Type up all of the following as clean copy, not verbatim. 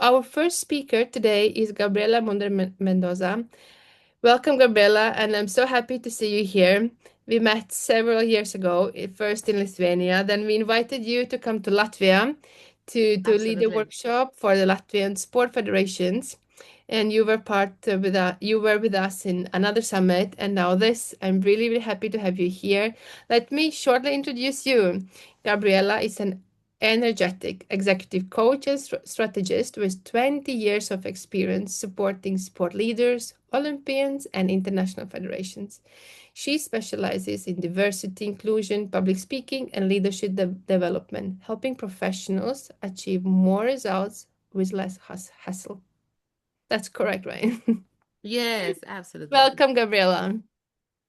Our first speaker today is Gabriela Müller-Mendoza. Welcome, Gabriela, and I'm so happy to see you here. We met several years ago, first in Lithuania, then we invited you to come to Latvia to lead a Absolutely. workshop for the Latvian sport federations. And you were you were with us in another summit, and now this. I'm really, really happy to have you here. Let me shortly introduce you. Gabriela is an energetic executive coach and strategist with 20 years of experience supporting sport leaders, Olympians, and international federations. She specializes in diversity, inclusion, public speaking, and leadership development, helping professionals achieve more results with less hassle. That's correct, right? Yes, absolutely. Welcome, Gabriela.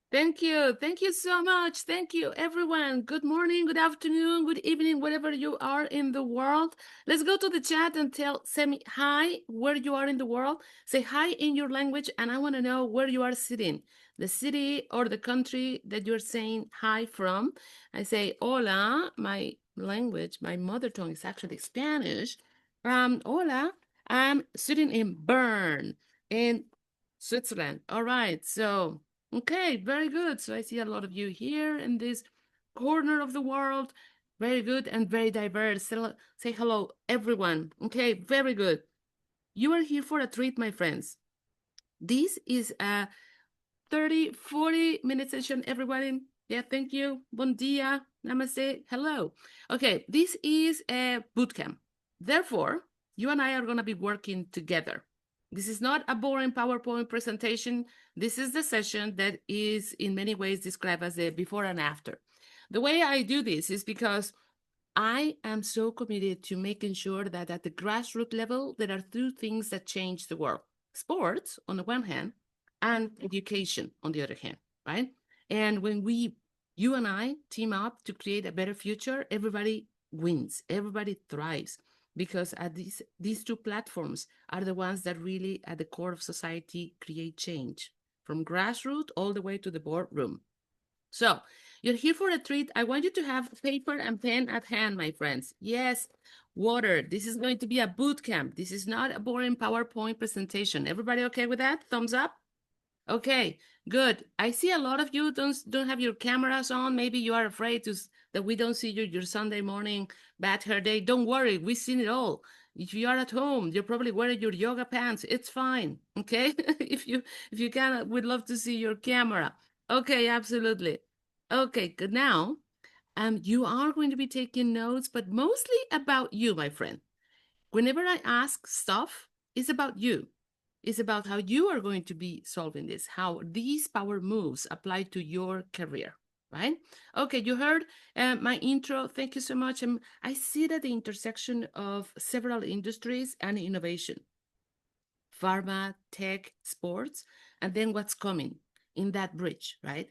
Thank you. Thank you so much. Thank you, everyone. Good morning, good afternoon, good evening, wherever you are in the world. Let's go to the chat and send me hi where you are in the world. Say hi in your language, and I want to know where you are sitting, the city or the country that you're saying hi from. I say hola, my language, my mother tongue is actually Spanish. Hola, I'm sitting in Bern in Switzerland. All right, so. Okay, very good. So I see a lot of you here in this corner of the world. Very good and very diverse. Say hello, everyone. Okay, very good. You are here for a treat, my friends. This is a 30, 40-minute session, everybody. Yeah, thank you. Bon dia. Namaste. Hello. Okay, this is a boot camp. Therefore, you and I are going to be working together. This is not a boring PowerPoint presentation. This is the session that is in many ways described as a before and after. The way I do this is because I am so committed to making sure that at the grassroots level, there are two things that change the world. Sports, on the one hand, and education, on the other hand, right? And when you and I team up to create a better future, everybody wins, everybody thrives, because at these two platforms are the ones that really, at the core of society, create change from grassroots all the way to the boardroom. So you're here for a treat. I want you to have paper and pen at hand, my friends. Yes, water. This is going to be a boot camp. This is not a boring PowerPoint presentation. Everybody okay with that? Thumbs up? Okay, good. I see a lot of you don't have your cameras on. Maybe you are afraid that we don't see your Sunday morning bad hair day. Don't worry, we've seen it all. If you are at home, you're probably wearing your yoga pants. It's fine. Okay. if you can, we'd love to see your camera. Okay, absolutely. Okay, good. Now, you are going to be taking notes, but mostly about you, my friend. Whenever I ask stuff, it's about you. It's about how you are going to be solving this, how these power moves apply to your career, right? Okay, you heard my intro. Thank you so much. I sit at the intersection of several industries and innovation: pharma, tech, sports, and then what's coming in that bridge, right?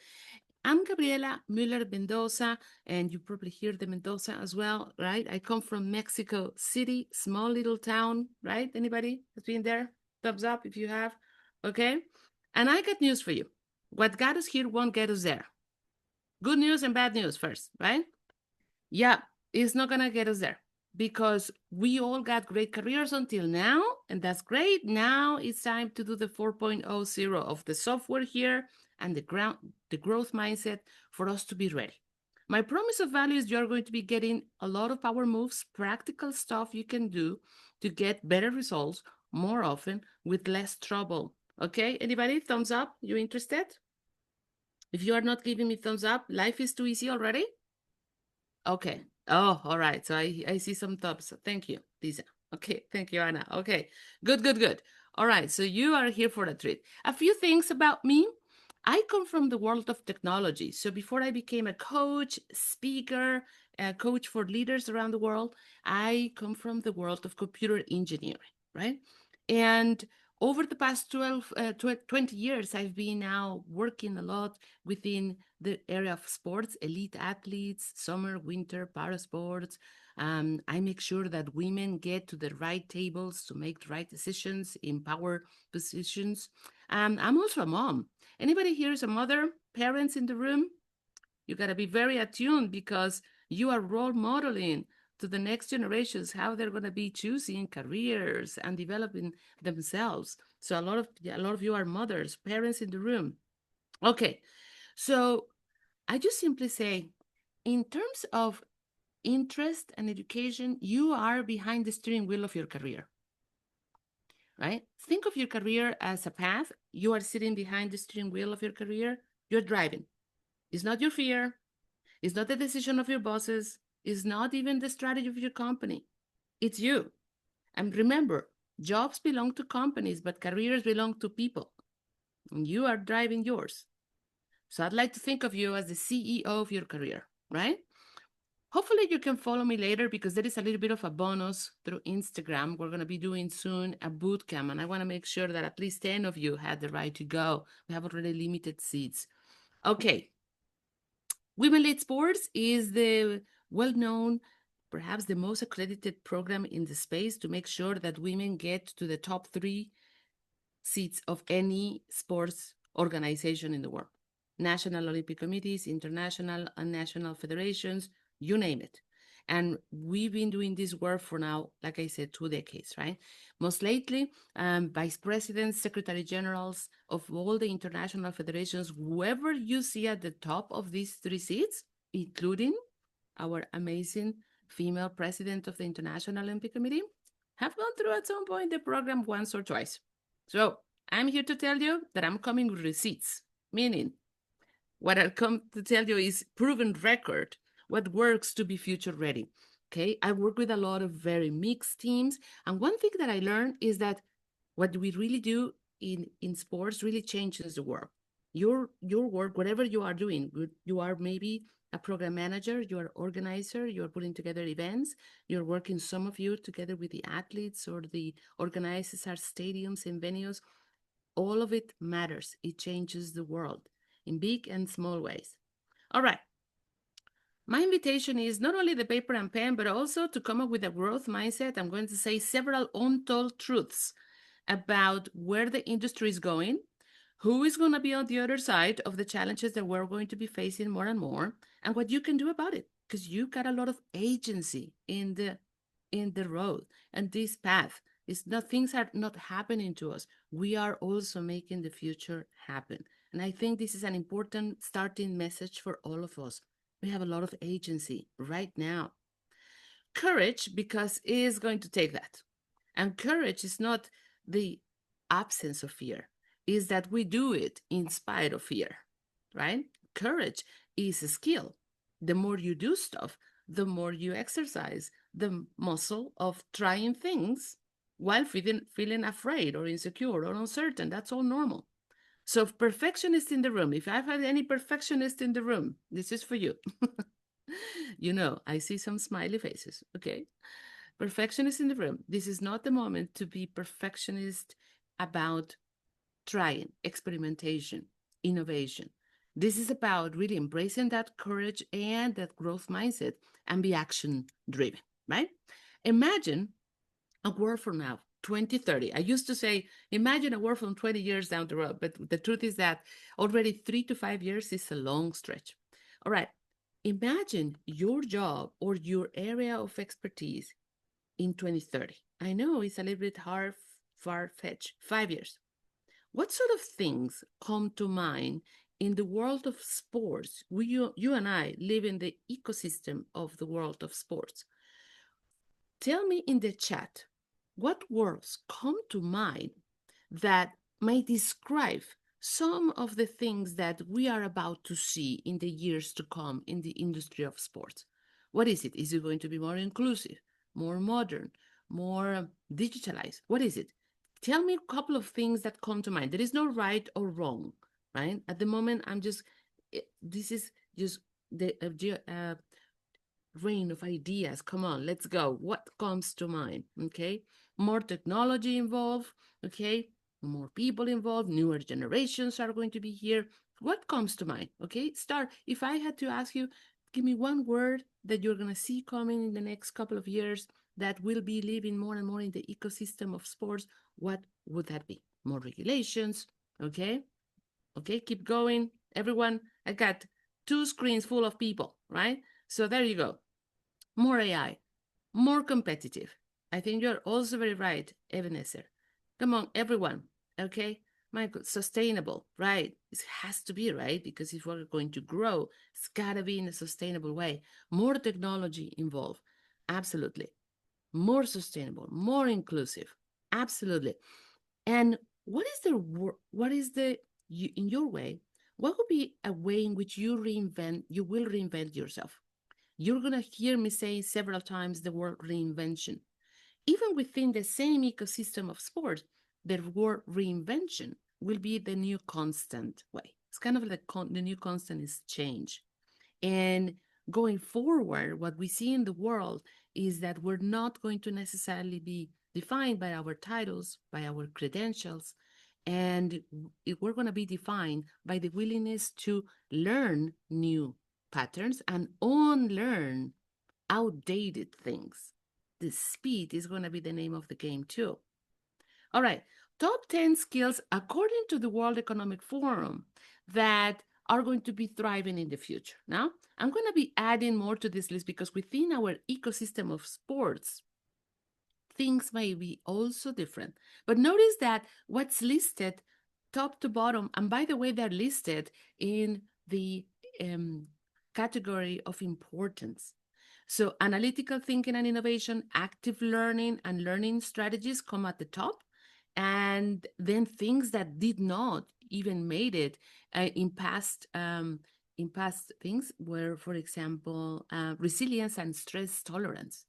I'm Gabriela Müller-Mendoza, and you probably hear the Mendoza as well, right? I come from Mexico City, small little town, right? Anybody has been there? Thumbs up if you have. Okay. And I got news for you. What got us here won't get us there. Good news and bad news first, right? Yeah, it's not going to get us there because we all got great careers until now, and that's great. Now it's time to do the 4.0 of the software here and the growth mindset for us to be ready. My promise of value is you're going to be getting a lot of power moves, practical stuff you can do to get better results more often with less trouble. Okay, anybody? Thumbs up? You interested? If you are not giving me thumbs up, life is too easy already? Okay. Oh, all right. So I see some thumbs. Thank you, Lisa. Okay. Thank you, Anna. Okay. Good, good, good. All right. So you are here for a treat. A few things about me. I come from the world of technology. So before I became a coach, speaker, a coach for leaders around the world, I come from the world of computer engineering, right? And over the past 20 years, I've been now working a lot within the area of sports, elite athletes, summer, winter, para sports. I make sure that women get to the right tables to make the right decisions in power positions. I'm also a mom. Anybody here is a mother, parents in the room? You got to be very attuned because you are role modeling to the next generations how they're going to be choosing careers and developing themselves. So a lot of you are mothers, parents in the room. Okay, so I just simply say, in terms of interest and education, you are behind the steering wheel of your career, right? Think of your career as a path. You are sitting behind the steering wheel of your career. You're driving. It's not your fear. It's not the decision of your bosses. It's not even the strategy of your company. It's you. And remember, jobs belong to companies, but careers belong to people. And you are driving yours. So I'd like to think of you as the CEO of your career, right? Hopefully you can follow me later because there is a little bit of a bonus through Instagram. We're going to be doing soon a boot camp, and I want to make sure that at least 10 of you had the right to go. We have already limited seats. Okay. Women Lead Sports is the well-known, perhaps the most accredited program in the space to make sure that women get to the top 3 seats of any sports organization in the world. National Olympic Committees, international and national federations, you name it. And we've been doing this work for now, like I said, 2 decades, right? Most lately, vice presidents, secretary generals of all the international federations, whoever you see at the top of these 3 seats, including our amazing female president of the International Olympic Committee, have gone through at some point the program once or twice. So I'm here to tell you that I'm coming with receipts, meaning what I'll come to tell you is proven record, what works to be future ready. Okay, I work with a lot of very mixed teams. And one thing that I learned is that what we really do in sports really changes the world. Your work, whatever you are doing, you are maybe a program manager, you are organizer, you are putting together events, you're working, some of you, together with the athletes or the organizers our stadiums and venues. All of it matters. It changes the world in big and small ways. All right. My invitation is not only the paper and pen, but also to come up with a growth mindset. I'm going to say several untold truths about where the industry is going, who is going to be on the other side of the challenges that we're going to be facing more and more, and what you can do about it, because you got a lot of agency in the road and this path. Is not, things are not happening to us. We are also making the future happen. And I think this is an important starting message for all of us. We have a lot of agency right now. Courage, because it is going to take that. And courage is not the absence of fear, is that we do it in spite of fear, right? Courage is a skill. The more you do stuff, the more you exercise the muscle of trying things while feeling afraid or insecure or uncertain. That's all normal. So, perfectionists in the room, if I've had any perfectionists in the room, this is for you. You know, I see some smiley faces, okay? Perfectionists in the room, this is not the moment to be perfectionist about trying, experimentation, innovation. This is about really embracing that courage and that growth mindset and be action driven, right? Imagine a world from now, 2030. I used to say, imagine a world from 20 years down the road, but the truth is that already 3 to 5 years is a long stretch. All right. Imagine your job or your area of expertise in 2030. I know it's a little bit hard, far-fetched, 5 years. What sort of things come to mind in the world of sports? You and I live in the ecosystem of the world of sports. Tell me in the chat, what words come to mind that may describe some of the things that we are about to see in the years to come in the industry of sports? What is it? Is it going to be more inclusive, more modern, more digitalized? What is it? Tell me a couple of things that come to mind. There is no right or wrong, right? At the moment, this is just the rain of ideas. Come on, let's go. What comes to mind? Okay. More technology involved. Okay. More people involved. Newer generations are going to be here. What comes to mind? Okay. Start. If I had to ask you, give me one word that you're going to see coming in the next couple of years that will be living more and more in the ecosystem of sports, what would that be? More regulations. Okay. Okay. Keep going. Everyone, I got 2 screens full of people, right? So there you go. More AI. more competitive. I think you're also very right, Ebenezer. Come on, everyone. Okay. My God, sustainable, right? It has to be, right? Because if we're going to grow, it's got to be in a sustainable way. More technology involved. Absolutely. More sustainable, more inclusive. Absolutely. And what is the, you, in your way, what would be a way in which you will reinvent yourself? You're going to hear me say several times the word reinvention. Even within the same ecosystem of sport, the word reinvention will be the new constant way. It's kind of like the new constant is change. And going forward, what we see in the world is that we're not going to necessarily be defined by our titles, by our credentials, and we're going to be defined by the willingness to learn new patterns and unlearn outdated things. The speed is going to be the name of the game, too. All right, top 10 skills according to the World Economic Forum that are going to be thriving in the future. Now, I'm going to be adding more to this list because within our ecosystem of sports, things may be also different. But notice that what's listed top to bottom, and by the way, they're listed in the category of importance. So, analytical thinking and innovation, active learning, and learning strategies come at the top. And then things that did not even made it in past things were, for example, resilience and stress tolerance,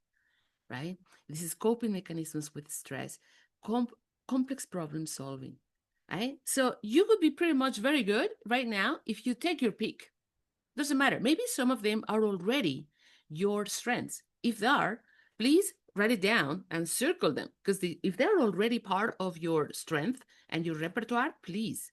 right? This is coping mechanisms with stress, com- complex problem solving, right? So you could be pretty much very good right now if you take your pick. Doesn't matter. Maybe some of them are already your strengths. If they are, please write it down and circle them because if they're already part of your strength and your repertoire, please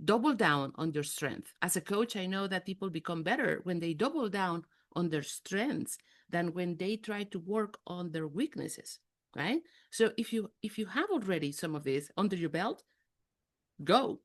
double down on your strength. As a coach, I know that people become better when they double down on their strengths than when they try to work on their weaknesses, right? So if you have already some of this under your belt, go.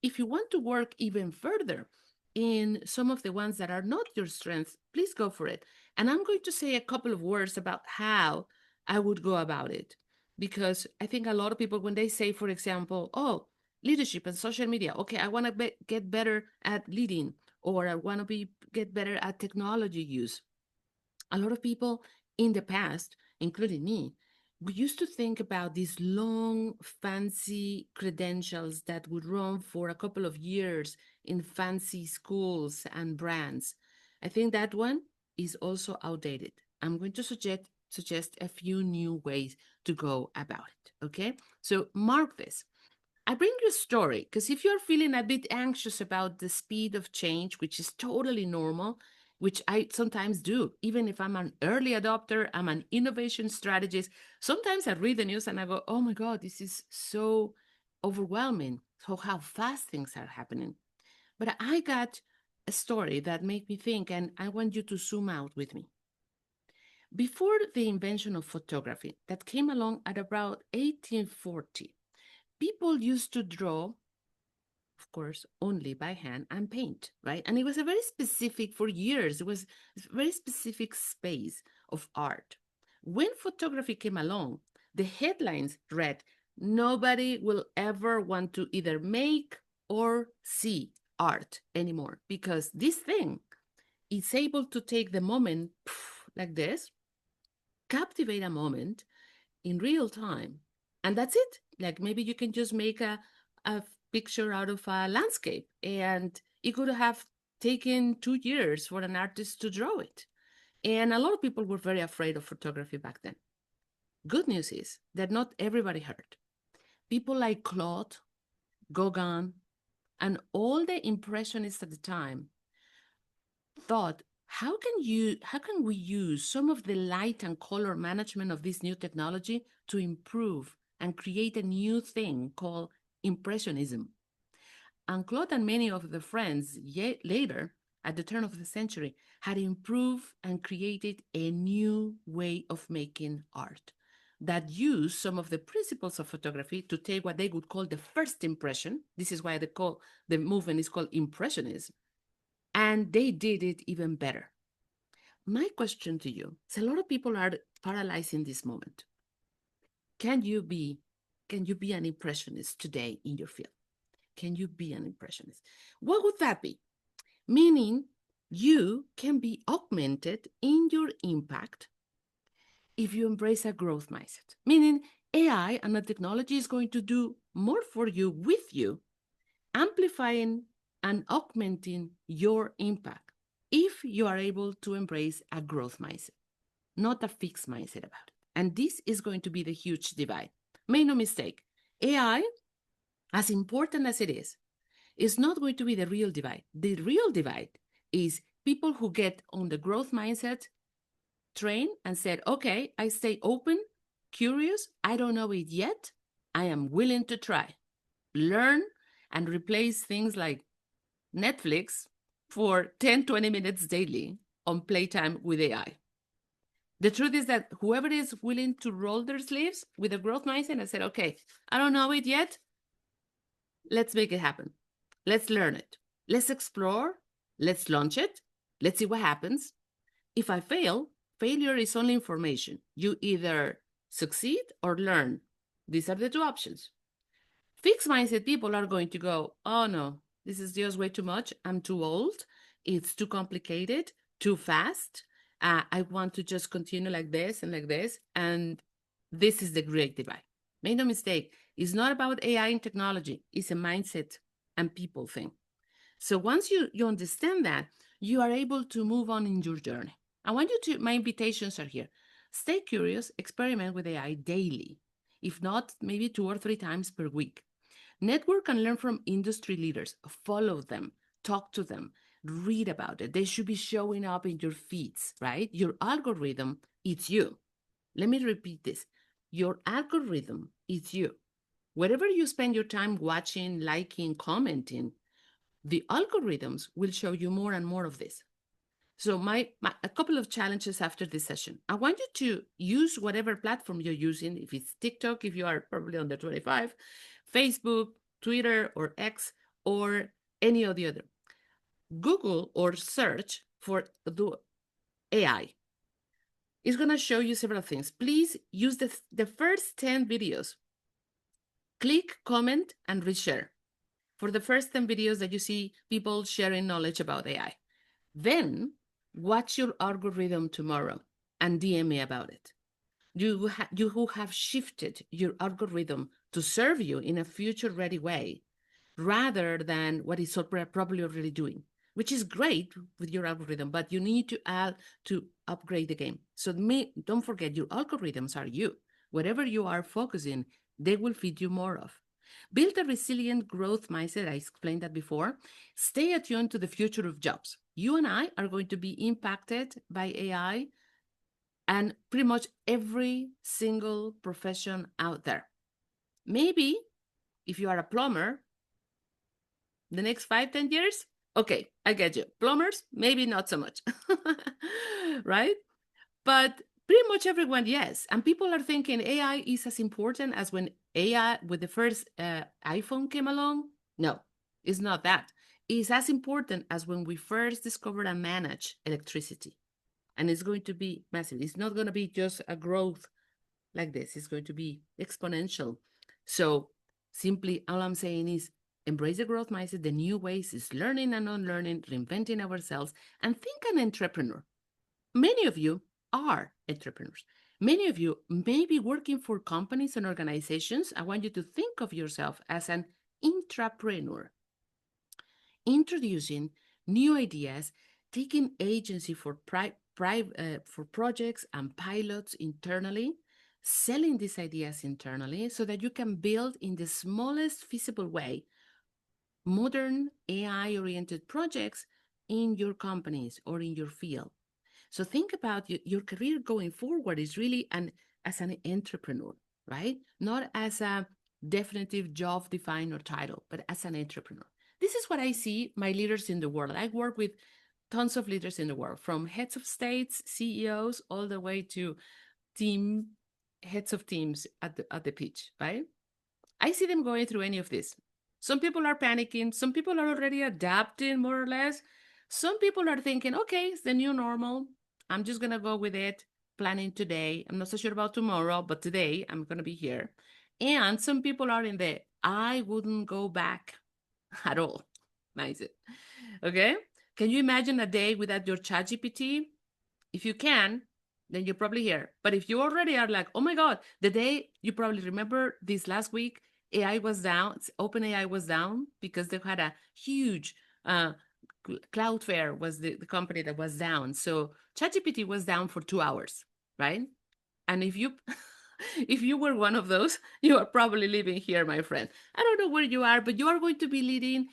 If you want to work even further in some of the ones that are not your strengths, please go for it. And I'm going to say a couple of words about how I would go about it. Because I think a lot of people, when they say, for example, oh, leadership and social media, okay, I want to get better at leading, or I want to get better at technology use. A lot of people in the past, including me, we used to think about these long, fancy credentials that would run for a couple of years in fancy schools and brands. I think that one is also outdated. I'm going to suggest a few new ways to go about it. Okay, so mark this. I bring you a story because if you're feeling a bit anxious about the speed of change, which is totally normal, which I sometimes do, even if I'm an early adopter, I'm an innovation strategist. Sometimes I read the news and I go, oh my God, this is so overwhelming. So, how fast things are happening. But I got a story that made me think, and I want you to zoom out with me. Before the invention of photography that came along at about 1840, people used to draw, of course, only by hand and paint, right? And it was a very specific, for years, it was a very specific space of art. When photography came along, the headlines read, nobody will ever want to either make or see art anymore because this thing is able to take the moment like this, captivate a moment in real time, and that's it. Like maybe you can just make a picture out of a landscape, and it could have taken 2 years for an artist to draw it. And a lot of people were very afraid of photography back then. Good news is that not everybody heard. People like Claude, Gauguin, and all the impressionists at the time thought, how can we use some of the light and color management of this new technology to improve and create a new thing called impressionism? And Claude and many of the friends later, at the turn of the century, had improved and created a new way of making art that used some of the principles of photography to take what they would call the first impression. This is why the movement is called impressionism, and they did it even better. my question to you is, a lot of people are paralyzed in this moment. Can you be an impressionist today in your field? Can you be an impressionist? What would that be? Meaning you can be augmented in your impact if you embrace a growth mindset. Meaning AI and the technology is going to do more for you with you, amplifying and augmenting your impact if you are able to embrace a growth mindset, not a fixed mindset about it. And this is going to be the huge divide. Make no mistake, AI, as important as it is not going to be the real divide. The real divide is people who get on the growth mindset train and said, okay, I stay open, curious, I don't know it yet, I am willing to try, learn, and replace things like Netflix for 10, 20 minutes daily on playtime with AI. The truth is that whoever is willing to roll their sleeves with a growth mindset and said, okay, I don't know it yet, let's make it happen. Let's learn it. Let's explore. Let's launch it. Let's see what happens. If I fail, failure is only information. You either succeed or learn. These are the two options. Fixed mindset people are going to go, oh no, this is just way too much. I'm too old. It's too complicated, too fast. I want to just continue like this and like this. And this is the great divide. Make no mistake, it's not about AI and technology. It's a mindset and people thing. So once you understand that, you are able to move on in your journey. I want you to, my invitations are here. Stay curious, experiment with AI daily, if not, maybe 2 or 3 times per week. Network and learn from industry leaders. Follow them, talk to them, read about it. They should be showing up in your feeds, right? Your algorithm, it's you. Let me repeat this. Your algorithm is you. Wherever you spend your time watching, liking, commenting, the algorithms will show you more and more of this. So a couple of challenges after this session. I want you to use whatever platform you're using. If it's TikTok, if you are probably under 25, Facebook, Twitter, or X, or any of the other. Google or search for the AI. It's going to show you several things. Please use the first 10 videos. Click, comment, and reshare for the first 10 videos that you see people sharing knowledge about AI. Then watch your algorithm tomorrow and DM me about it. You who have shifted your algorithm to serve you in a future-ready way rather than what it's probably already doing, which is great with your algorithm, but you need to add to upgrade the game. So don't forget, your algorithms are you. Whatever you are focusing, they will feed you more of. Build a resilient growth mindset. I explained that before. Stay attuned to the future of jobs. You and I are going to be impacted by AI and pretty much every single profession out there. Maybe if you are a plumber, the next 5-10 years, okay, I get you. Plumbers, maybe not so much, right? But pretty much everyone, yes. And people are thinking AI is as important as when AI with the first iPhone came along. No, it's not that. It's as important as when we first discovered and managed electricity. And it's going to be massive. It's not going to be just a growth like this. It's going to be exponential. So simply all I'm saying is embrace the growth mindset. The new ways is learning and unlearning, reinventing ourselves, and think an entrepreneur. Many of you are entrepreneurs. Many of you may be working for companies and organizations. I want you to think of yourself as an intrapreneur, introducing new ideas, taking agency for projects and pilots internally, selling these ideas internally so that you can build in the smallest feasible way modern AI-oriented projects in your companies or in your field. So think about your career going forward is really as an entrepreneur, right? Not as a definitive job defined or title, but as an entrepreneur. This is what I see my leaders in the world. I work with tons of leaders in the world, from heads of states, CEOs, all the way to heads of teams at the pitch, right? I see them going through any of this. Some people are panicking. Some people are already adapting more or less. Some people are thinking, okay, it's the new normal. I'm just going to go with it, planning today. I'm not so sure about tomorrow, but today I'm going to be here. And some people are in the I wouldn't go back at all. Nice. Okay. Can you imagine a day without your chat GPT? If you can, then you're probably here. But if you already are like, oh my God, the day you probably remember this last week, AI was down, OpenAI was down because they had a huge uh, Cloudflare was the company that was down. So ChatGPT was down for 2 hours, right? And if you if you were one of those, you are probably living here, my friend. I don't know where you are, but you are going to be leading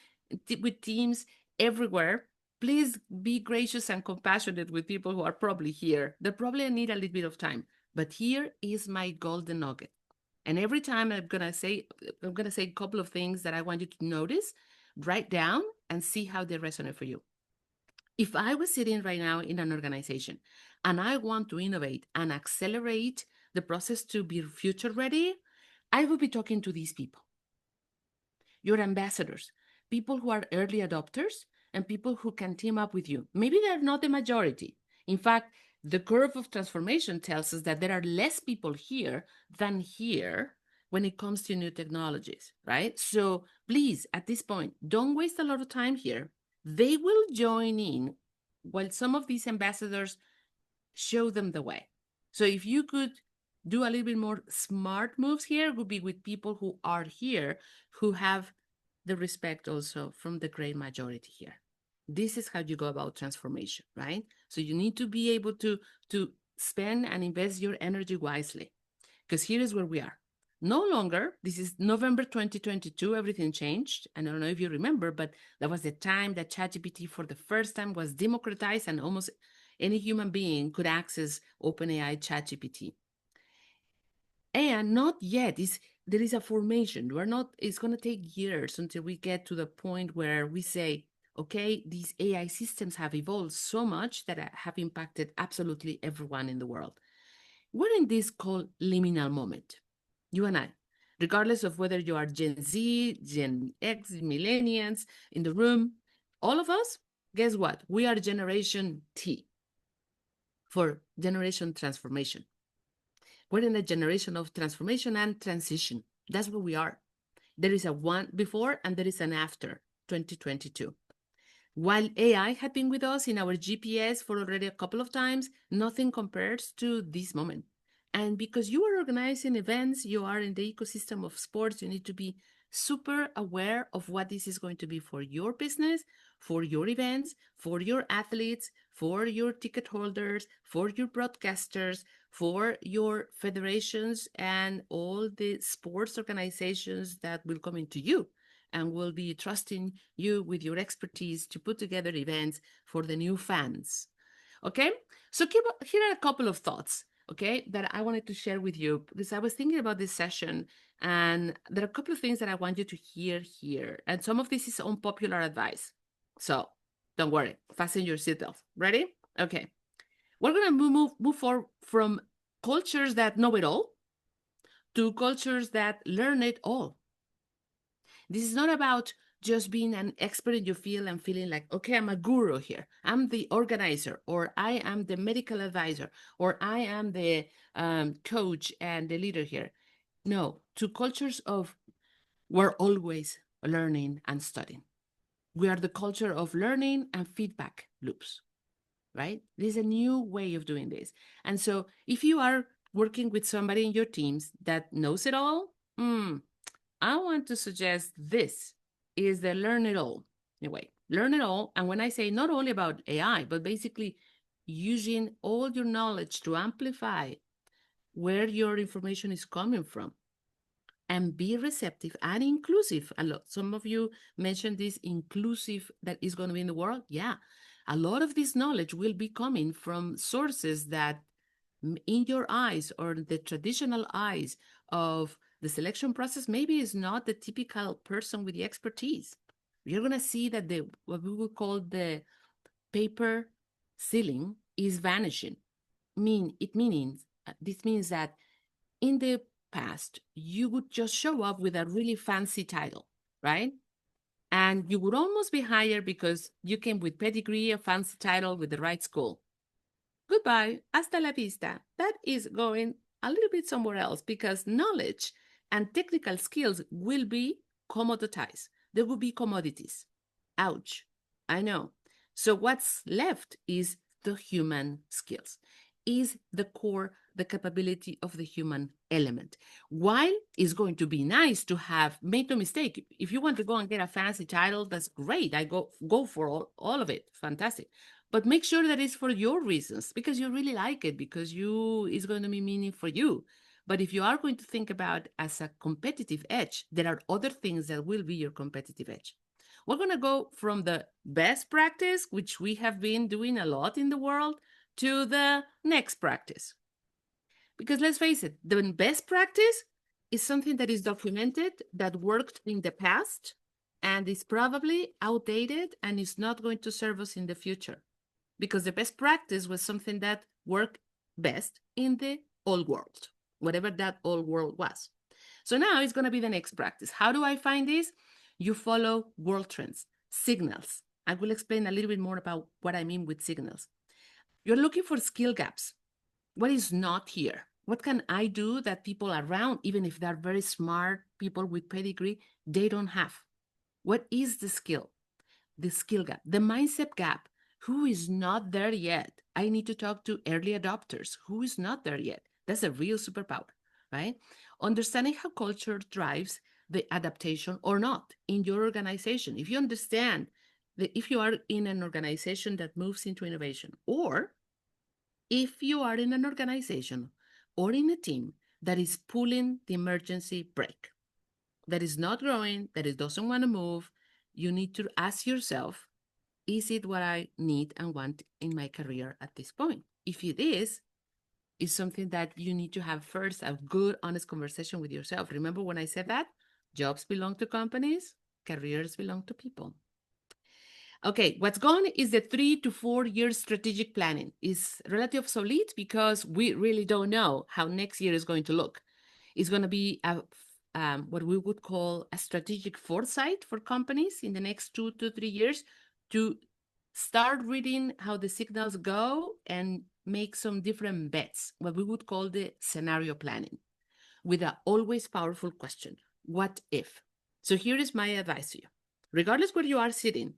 with teams everywhere. Please be gracious and compassionate with people who are probably here. They probably need a little bit of time. But here is my golden nugget. And every time I'm gonna say a couple of things that I want you to notice, write down, and see how they resonate for you. If I was sitting right now in an organization and I want to innovate and accelerate the process to be future ready, I would be talking to these people, your ambassadors, people who are early adopters and people who can team up with you. Maybe they're not the majority. In fact, the curve of transformation tells us that there are less people here than here when it comes to new technologies, right? So please, at this point, don't waste a lot of time here. They will join in while some of these ambassadors show them the way. So if you could do a little bit more smart moves here, would be with people who are here, who have the respect also from the great majority here. This is how you go about transformation, right? So you need to be able to spend and invest your energy wisely, because here is where we are. No longer, this is November 2022, everything changed. And I don't know if you remember, but that was the time that ChatGPT for the first time was democratized and almost any human being could access OpenAI ChatGPT. And not yet, there is a formation. We're not, it's going to take years until we get to the point where we say, okay, these AI systems have evolved so much that have impacted absolutely everyone in the world. We're in this called liminal moment, you and I, regardless of whether you are Gen Z, Gen X, millennials in the room, all of us, guess what? We are Generation T for generation transformation. We're in a generation of transformation and transition. That's where we are. There is a one before and there is an after 2022. While AI had been with us in our GPS for already a couple of times, nothing compares to this moment. And because you are organizing events, you are in the ecosystem of sports, you need to be super aware of what this is going to be for your business, for your events, for your athletes, for your ticket holders, for your broadcasters, for your federations, and all the sports organizations that will come into you and will be trusting you with your expertise to put together events for the new fans. Okay, so here are a couple of thoughts, okay, that I wanted to share with you because I was thinking about this session, and there are a couple of things that I want you to hear here. And some of this is unpopular advice. So don't worry, fasten your seatbelts. Ready? Okay. We're going to move forward from cultures that know it all to cultures that learn it all. This is not about just being an expert in your field and feeling like, okay, I'm a guru here. I'm the organizer, or I am the medical advisor, or I am the coach and the leader here. No, to cultures of we're always learning and studying. We are the culture of learning and feedback loops, right? There's a new way of doing this. And so if you are working with somebody in your teams that knows it all, I want to suggest this is the learn it all. Anyway, learn it all. And when I say not only about AI, but basically using all your knowledge to amplify where your information is coming from and be receptive and inclusive. A lot, some of you mentioned this inclusive that is going to be in the world. Yeah, a lot of this knowledge will be coming from sources that in your eyes or the traditional eyes of the selection process maybe is not the typical person with the expertise. You're going to see that the what we would call the paper ceiling is vanishing. This means that in the past you would just show up with a really fancy title, right? And you would almost be hired because you came with pedigree, a fancy title with the right school. goodbye, hasta la vista. That is going a little bit somewhere else because knowledge and technical skills will be commoditized. They will be commodities. Ouch. I know. So what's left is the human skills, is the core, the capability of the human element. While it's going to be nice to have, make no mistake, if you want to go and get a fancy title, that's great. I go for all of it. Fantastic. But make sure that it's for your reasons, because you really like it, because you it's going to be meaning for you. But if you are going to think about as a competitive edge, there are other things that will be your competitive edge. We're going to go from the best practice, which we have been doing a lot in the world, to the next practice. Because let's face it, the best practice is something that is documented, that worked in the past, and is probably outdated and is not going to serve us in the future. Because the best practice was something that worked best in the old world, whatever that old world was. So now it's going to be the next practice. How do I find this? You follow world trends, signals. I will explain a little bit more about what I mean with signals. You're looking for skill gaps. What is not here? What can I do that people around, even if they're very smart people with pedigree, they don't have? What is the skill? The skill gap, the mindset gap. Who is not there yet? I need to talk to early adopters. Who is not there yet? That's a real superpower, right? Understanding how culture drives the adaptation or not in your organization. If you understand that if you are in an organization that moves into innovation, or if you are in an organization or in a team that is pulling the emergency brake, that is not growing, that it doesn't want to move, you need to ask yourself, is it what I need and want in my career at this point? If it is, it's something that you need to have first a good, honest conversation with yourself. Remember when I said that? Jobs belong to companies, careers belong to people. Okay, what's gone is the 3 to 4 year strategic planning is relatively obsolete because we really don't know how next year is going to look. It's going to be what we would call a strategic foresight for companies in the next 2 to 3 years to start reading how the signals go and make some different bets, what we would call the scenario planning, with an always powerful question, what if? So here is my advice to you. Regardless where you are sitting,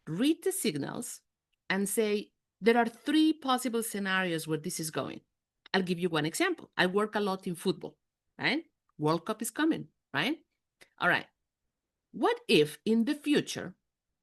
read the signals and say, there are 3 possible scenarios where this is going. I'll give you one example. I work a lot in football, right? World Cup is coming, right? All right. What if in the future,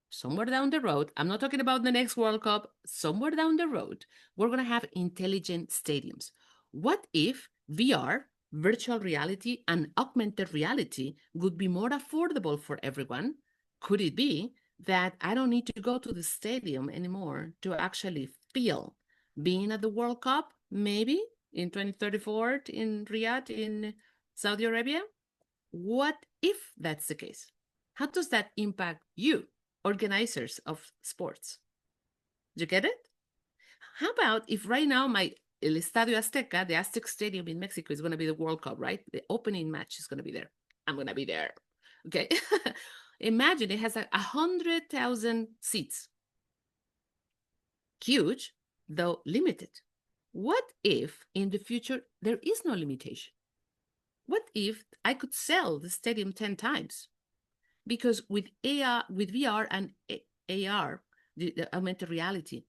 somewhere down the road, I'm not talking about the next World Cup, somewhere down the road, we're going to have intelligent stadiums. What if VR, virtual reality, and augmented reality would be more affordable for everyone? Could it be that I don't need to go to the stadium anymore to actually feel being at the World Cup, maybe in 2034 in Riyadh, in Saudi Arabia? What if that's the case? How does that impact you, organizers of sports? You get it? How about if right now El Estadio Azteca, the Aztec Stadium in Mexico, is going to be the World Cup, right? The opening match is going to be there. I'm going to be there. Okay. Imagine it has 100,000 seats. Huge, though limited. What if in the future there is no limitation? What if I could sell the stadium 10 times? Because with AR, with VR and AR, the augmented reality,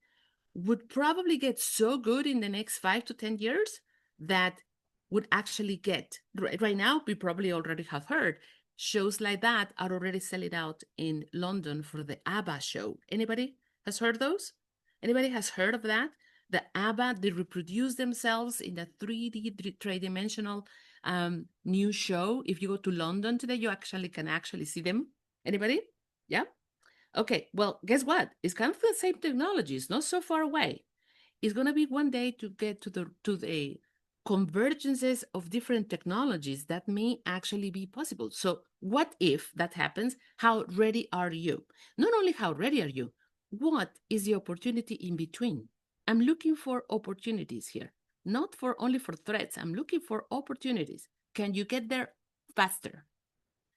would probably get so good in the next 5 to 10 years that would actually get, right now, we probably already have heard, shows like that are already selling out in London for the ABBA show. Anybody has heard those? Anybody has heard of that? The ABBA, they reproduce themselves in a 3D, three-dimensional new show. If you go to London today, you can actually see them. Anybody? Yeah? Okay, well, guess what? It's kind of the same technology. It's not so far away. It's going to be one day to get to the convergences of different technologies that may actually be possible. So what if that happens? How ready are you? Not only how ready are you, what is the opportunity in between? I'm looking for opportunities here, not for only for threats. I'm looking for opportunities. Can you get there faster?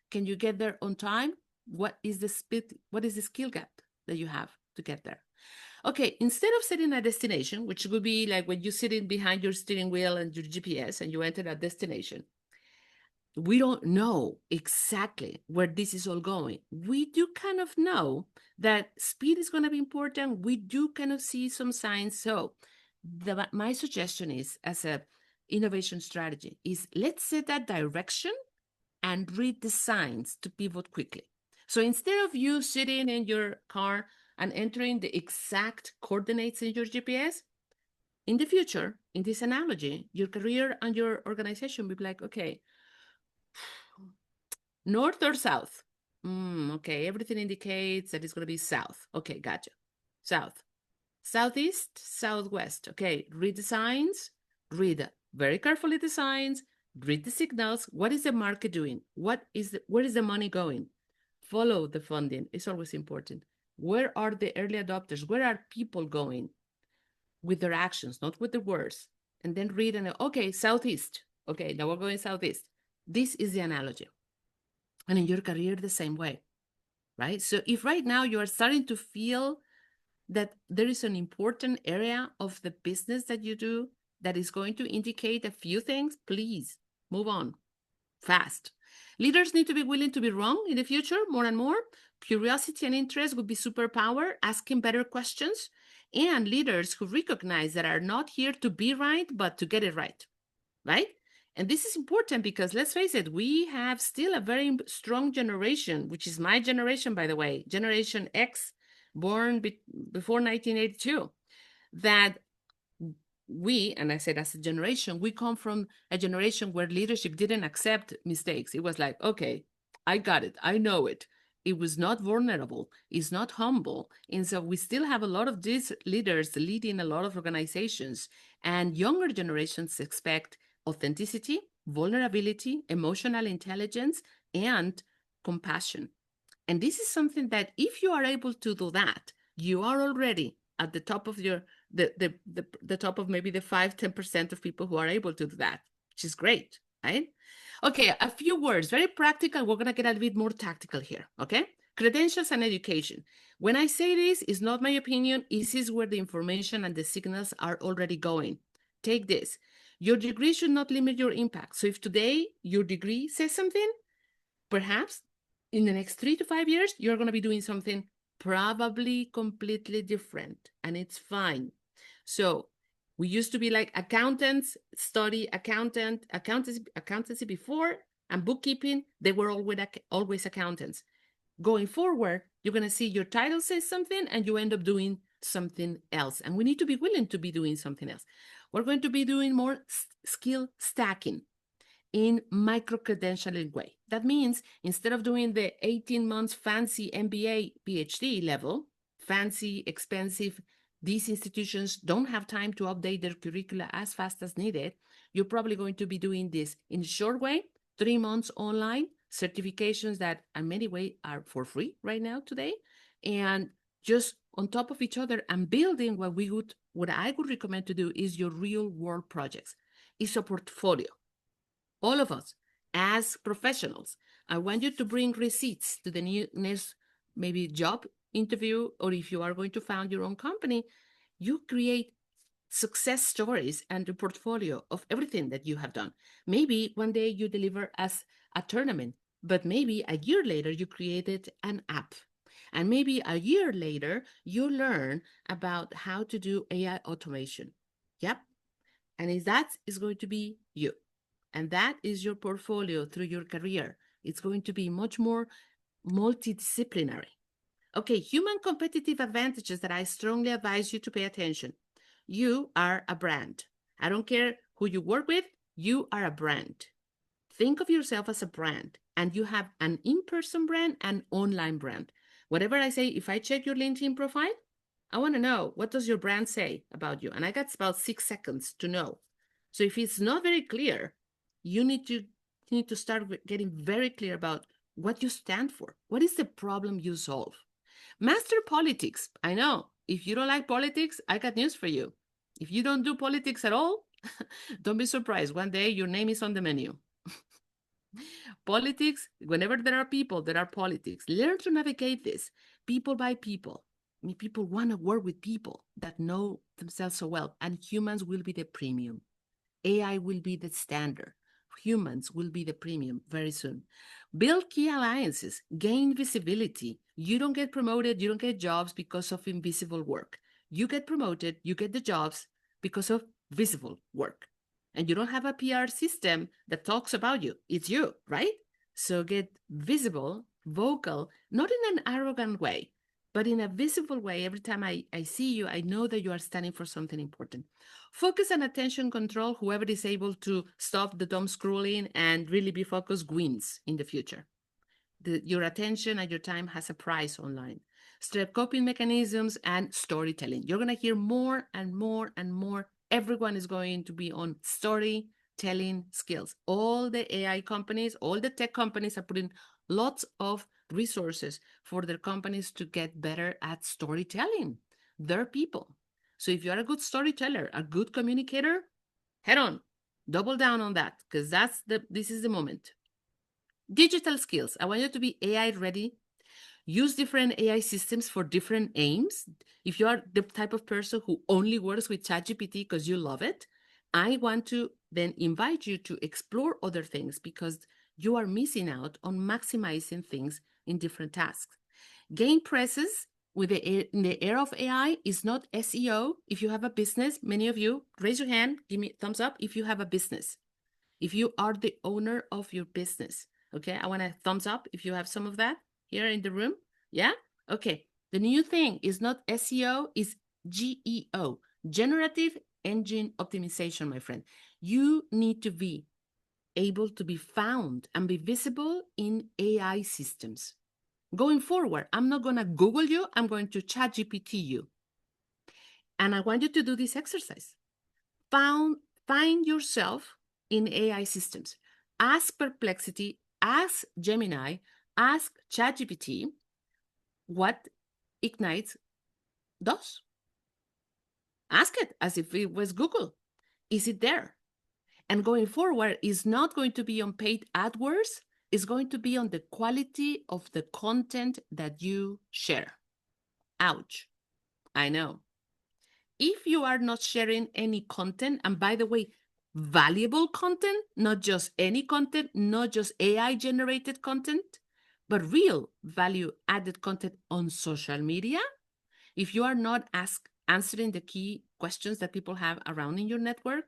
Can you get there on time? What is the speed? What is the skill gap that you have to get there? Okay, instead of setting a destination, which would be like when you're sitting behind your steering wheel and your GPS and you enter a destination, we don't know exactly where this is all going. We do kind of know that speed is going to be important. We do kind of see some signs. So my suggestion is, as a innovation strategy, is let's set that direction and read the signs to pivot quickly. So instead of you sitting in your car and entering the exact coordinates in your GPS, in the future, in this analogy, your career and your organization will be like, okay, north or south? Okay, everything indicates that it's going to be south. Okay, gotcha. South. Southeast, southwest. Okay, read the signs, read very carefully the signs, read the signals. What is the market doing? Where is the money going? Follow the funding. It's always important. Where are the early adopters? Where are people going with their actions, not with the words? And then read and okay, southeast. Okay, now we're going southeast. This is the analogy. And in your career, the same way, right? So if right now you are starting to feel that there is an important area of the business that you do that is going to indicate a few things, please move on fast. Leaders need to be willing to be wrong in the future more and more. Curiosity and interest would be superpower, asking better questions, and leaders who recognize that are not here to be right, but to get it right? And this is important because let's face it, we have still a very strong generation, which is my generation, by the way, Generation X, born before 1982, that we, and I said as a generation, we come from a generation where leadership didn't accept mistakes. It was like, okay, I got it. I know it. It was not vulnerable. It's not humble. And so we still have a lot of these leaders leading a lot of organizations. And younger generations expect authenticity, vulnerability, emotional intelligence, and compassion. And this is something that if you are able to do that, you are already at the top of the top of maybe the 5-10% of people who are able to do that, which is great, right? Okay, a few words, very practical. We're gonna get a little bit more tactical here, okay? Credentials and education. When I say this, it's not my opinion. This is where the information and the signals are already going. Take this. Your degree should not limit your impact. So if today your degree says something, perhaps in the next 3 to 5 years, you're going to be doing something probably completely different, and it's fine. So we used to be like accountants, study accountancy before, and bookkeeping, they were always accountants. Going forward, you're going to see your title says something and you end up doing something else. And we need to be willing to be doing something else. We're going to be doing more skill stacking in micro-credentialing way. That means instead of doing the 18 months fancy MBA, PhD level, fancy, expensive, these institutions don't have time to update their curricula as fast as needed. You're probably going to be doing this in a short way, 3 months online, certifications that in many ways are for free right now today, and just on top of each other and building what I would recommend to do is your real world projects. It's a portfolio. All of us as professionals, I want you to bring receipts to the next maybe job interview, or if you are going to found your own company, you create success stories and a portfolio of everything that you have done. Maybe one day you deliver as a tournament, but maybe a year later you created an app. And maybe a year later you learn about how to do AI automation. Yep. And if that is going to be you, and that is your portfolio through your career, it's going to be much more multidisciplinary. Okay, human competitive advantages that I strongly advise you to pay attention. You are a brand. I don't care who you work with, you are a brand. Think of yourself as a brand, and you have an in-person brand and online brand. Whatever I say, if I check your LinkedIn profile, I want to know, what does your brand say about you? And I got about 6 seconds to know. So if it's not very clear, you need to start getting very clear about what you stand for. What is the problem you solve? Master politics. I know, if you don't like politics, I got news for you. If you don't do politics at all, don't be surprised. One day your name is on the menu. Politics, whenever there are people, there are politics. Learn to navigate this people by people. People want to work with people that know themselves so well, and humans will be the premium. AI will be the standard. Humans will be the premium very soon. Build key alliances, gain visibility. You don't get promoted, you don't get jobs because of invisible work. You get promoted, you get the jobs because of visible work. And you don't have a PR system that talks about you. It's you, right? So get visible, vocal, not in an arrogant way, but in a visible way. Every time I see you, I know that you are standing for something important. Focus and attention control. Whoever is able to stop the dumb scrolling and really be focused wins in the future. Your attention and your time has a price online. Strep coping mechanisms and storytelling. You're going to hear more and more and more. Everyone is going to be on storytelling skills. All the AI companies, all the tech companies are putting lots of resources for their companies to get better at storytelling their people. So if you're a good storyteller, a good communicator, head on, double down on that, because this is the moment. Digital skills. I want you to be AI ready. Use different AI systems for different aims. If you are the type of person who only works with ChatGPT because you love it, I want to then invite you to explore other things because you are missing out on maximizing things in different tasks. Gain presses in the era of AI is not SEO. If you have a business, many of you, raise your hand, give me a thumbs up if you have a business. If you are the owner of your business, okay? I want a thumbs up if you have some of that here in the room. Yeah? Okay. The new thing is not SEO, is GEO, Generative Engine Optimization, my friend. You need to be able to be found and be visible in AI systems. Going forward, I'm not going to Google you, I'm going to ChatGPT you. And I want you to do this exercise. Find yourself in AI systems. Ask Perplexity, ask Gemini, ask ChatGPT what Ignite does. Ask it as if it was Google. Is it there? And going forward, is not going to be on paid AdWords, it's going to be on the quality of the content that you share. Ouch. I know. If you are not sharing any content, and by the way, valuable content, not just any content, not just AI generated content, but real value added content on social media, if you are not answering the key questions that people have around in your network,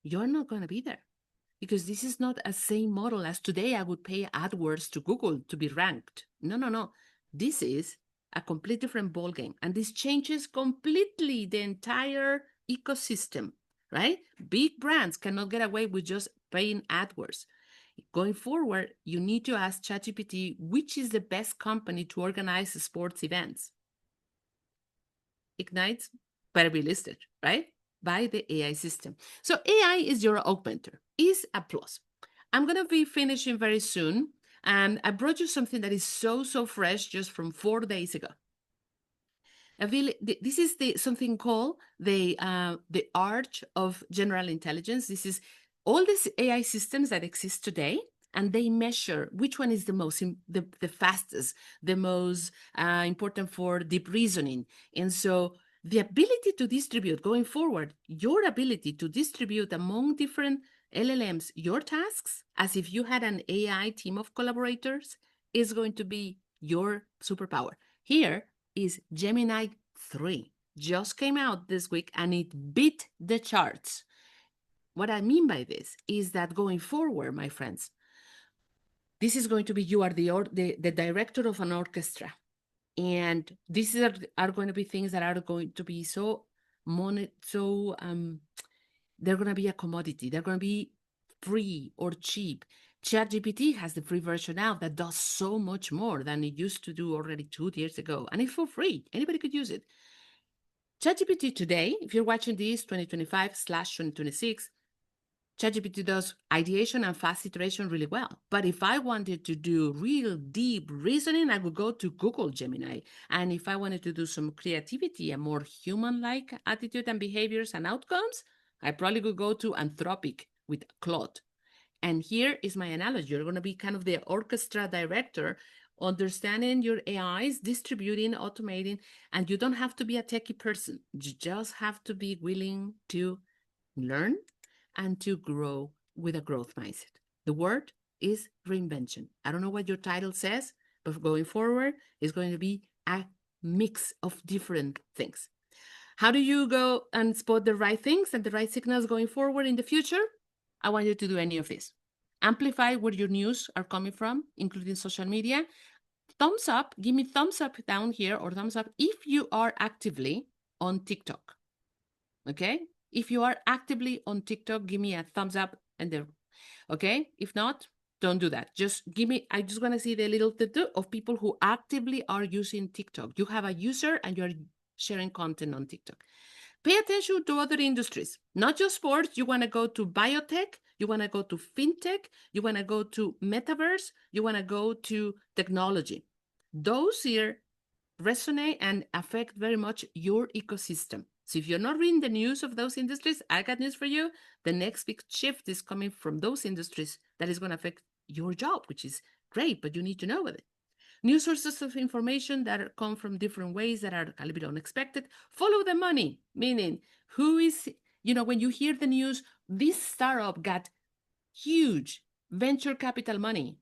you're not going to be there. Because this is not a same model as today I would pay AdWords to Google to be ranked. No, no, no. This is a complete different ballgame. And this changes completely the entire ecosystem, right? Big brands cannot get away with just paying AdWords. Going forward, you need to ask ChatGPT which is the best company to organize sports events. Ignite better be listed, right? By the AI system. So AI is your augmenter, is a plus. I'm going to be finishing very soon. And I brought you something that is so fresh just from 4 days ago. This is something called the arch of general intelligence. This is all these AI systems that exist today, and they measure which one is the fastest, the most important for deep reasoning. And so the ability to distribute going forward, your ability to distribute among different LLMs your tasks as if you had an AI team of collaborators is going to be your superpower. Here is Gemini 3. Just came out this week and it beat the charts. What I mean by this is that going forward, my friends, this is going to be, you are the director of an orchestra. And these are going to be things that are going to be they're going to be a commodity. They're going to be free or cheap. ChatGPT has the free version now that does so much more than it used to do already 2 years ago. And it's for free. Anybody could use it. ChatGPT today, if you're watching this 2025/2026, ChatGPT does ideation and fast iteration really well. But if I wanted to do real deep reasoning, I would go to Google Gemini. And if I wanted to do some creativity and more human-like attitude and behaviors and outcomes, I probably could go to Anthropic with Claude. And here is my analogy. You're going to be kind of the orchestra director understanding your AIs, distributing, automating, and you don't have to be a techie person. You just have to be willing to learn and to grow with a growth mindset. The word is reinvention. I don't know what your title says, but going forward, it's going to be a mix of different things. How do you go and spot the right things and the right signals going forward in the future? I want you to do any of this. Amplify where your news are coming from, including social media. Thumbs up, give me thumbs up down here or thumbs up if you are actively on TikTok. Okay? If you are actively on TikTok, give me a thumbs up and there. Okay? If not, don't do that. Just give me, I just want to see the little of people who actively are using TikTok. You have a user and you're sharing content on TikTok. Pay attention to other industries, not just sports. You want to go to biotech, you want to go to fintech, you want to go to metaverse, you want to go to technology. Those here resonate and affect very much your ecosystem. So if you're not reading the news of those industries, I got news for you. The next big shift is coming from those industries that is going to affect your job, which is great, but you need to know with it. New sources of information that come from different ways that are a little bit unexpected. Follow the money, meaning who is, when you hear the news, this startup got huge venture capital money.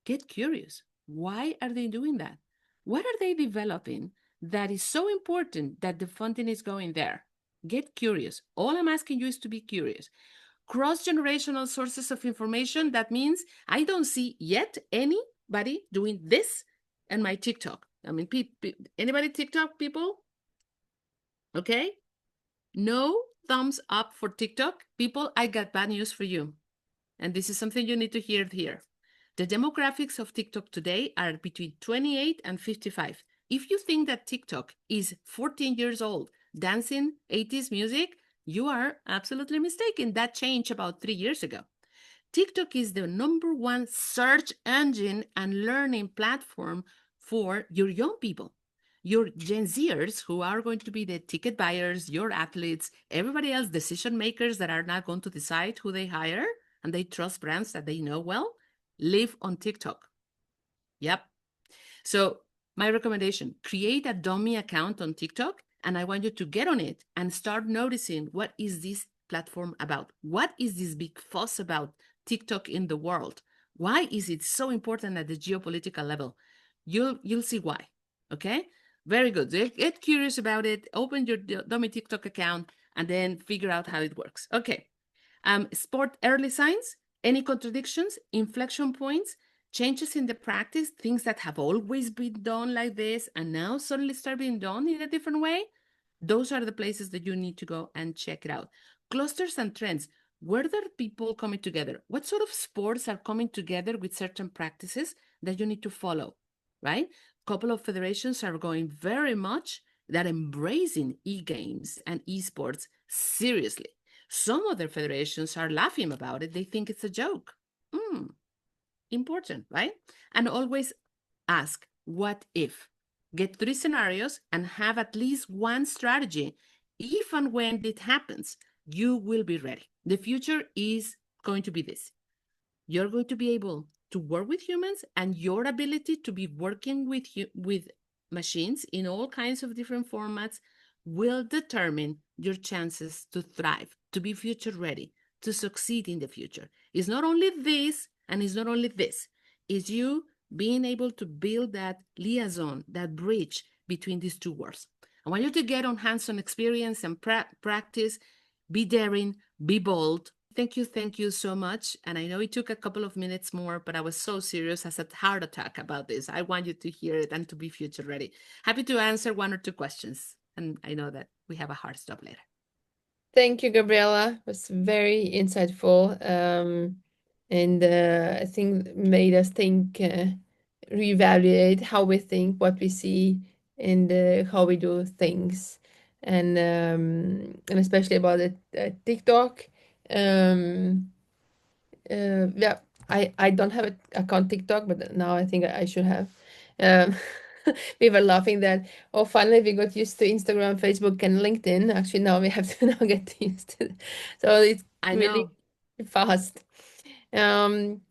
Get curious. Why are they doing that? What are they developing that is so important that the funding is going there? Get curious. All I'm asking you is to be curious. Cross-generational sources of information, that means I don't see yet anybody doing this in my TikTok. I mean, anybody TikTok people? Okay? No thumbs up for TikTok. People, I got bad news for you. And this is something you need to hear here. The demographics of TikTok today are between 28 and 55. If you think that TikTok is 14 years old, dancing 80s music, you are absolutely mistaken. That changed about 3 years ago. TikTok is the #1 search engine and learning platform for your young people. Your Gen Zers, who are going to be the ticket buyers, your athletes, everybody else, decision makers that are not going to decide who they hire and they trust brands that they know well, live on TikTok. Yep. So my recommendation, create a dummy account on TikTok, and I want you to get on it and start noticing what is this platform about? What is this big fuss about TikTok in the world? Why is it so important at the geopolitical level? You'll see why. Okay? Very good. Get curious about it. Open your dummy TikTok account and then figure out how it works. Okay. Sport early signs, any contradictions, inflection points, changes in the practice, things that have always been done like this and now suddenly start being done in a different way. Those are the places that you need to go and check it out. Clusters and trends. Where are people coming together? What sort of sports are coming together with certain practices that you need to follow, right? A couple of federations are going very much that embracing e-games and esports seriously. Some other federations are laughing about it. They think it's a joke. Important, right? And always ask, what if? Get 3 scenarios and have at least one strategy. If and when it happens, you will be ready. The future is going to be this. You're going to be able to work with humans, and your ability to be working with machines in all kinds of different formats will determine your chances to thrive, to be future ready, to succeed in the future. It's not only this, and it's not only this. It's you being able to build that liaison, that bridge between these two worlds. I want you to get on hands-on experience and practice, be daring, be bold. Thank you so much. And I know it took a couple of minutes more, but I was so serious. I had a heart attack about this. I want you to hear it and to be future ready. Happy to answer 1 or 2 questions. And I know that we have a hard stop later. Thank you, Gabriela. It was very insightful. And I think made us think, reevaluate how we think, what we see, and how we do things. And especially about the TikTok. Yeah, I don't have an account TikTok, but now I think I should have. Um, we were laughing that, oh, finally we got used to Instagram, Facebook, and LinkedIn. Actually, now we have to now get used to it. So it's I really know. fast. Um,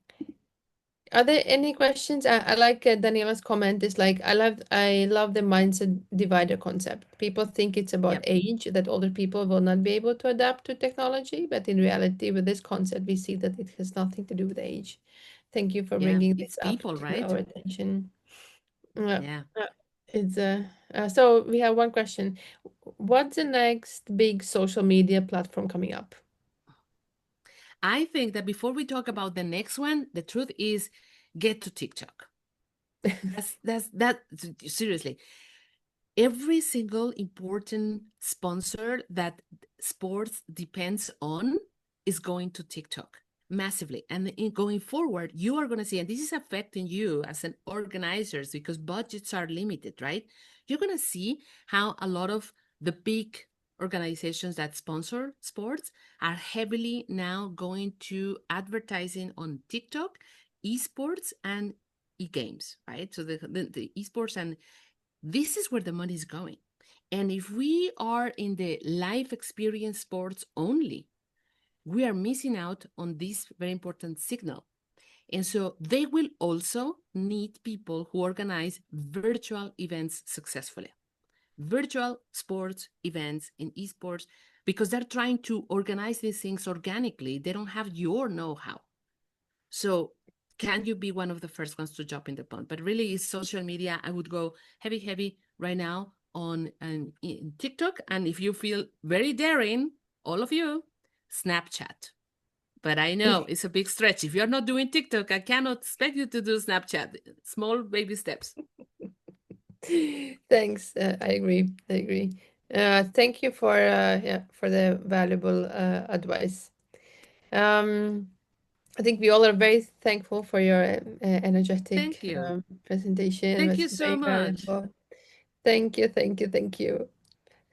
Are there any questions? I like Daniela's comment is like I love the mindset divider concept. People think it's about Yep. age, that older people will not be able to adapt to technology, but in reality, with this concept, we see that it has nothing to do with age. Thank you for Yeah. bringing It's this up people, to right? our attention. Yeah, Yeah. it's so we have one question. What's the next big social media platform coming up? I think that before we talk about the next one, the truth is get to TikTok. That seriously. Every single important sponsor that sports depends on is going to TikTok massively. And in going forward, you are going to see, and this is affecting you as an organizers because budgets are limited, right? You're going to see how a lot of the big organizations that sponsor sports are heavily now going to advertising on TikTok, esports, and e-games, right? So the esports and this is where the money is going. And if we are in the live experience sports only, we are missing out on this very important signal. And so they will also need people who organize virtual events successfully, virtual sports events in esports, because they're trying to organize these things organically. They don't have your know how. So can you be one of the first ones to jump in the pond? But really, it's social media. I would go heavy, heavy right now on in TikTok. And if you feel very daring, all of you, Snapchat. But I know it's a big stretch. If you're not doing TikTok, I cannot expect you to do Snapchat. Small baby steps. Thanks. I agree. I agree. Thank you for yeah for the valuable advice. Um, I think we all are very thankful for your energetic Thank you. presentation. It Thank was you so very much. valuable. Thank you. Thank you. Thank you.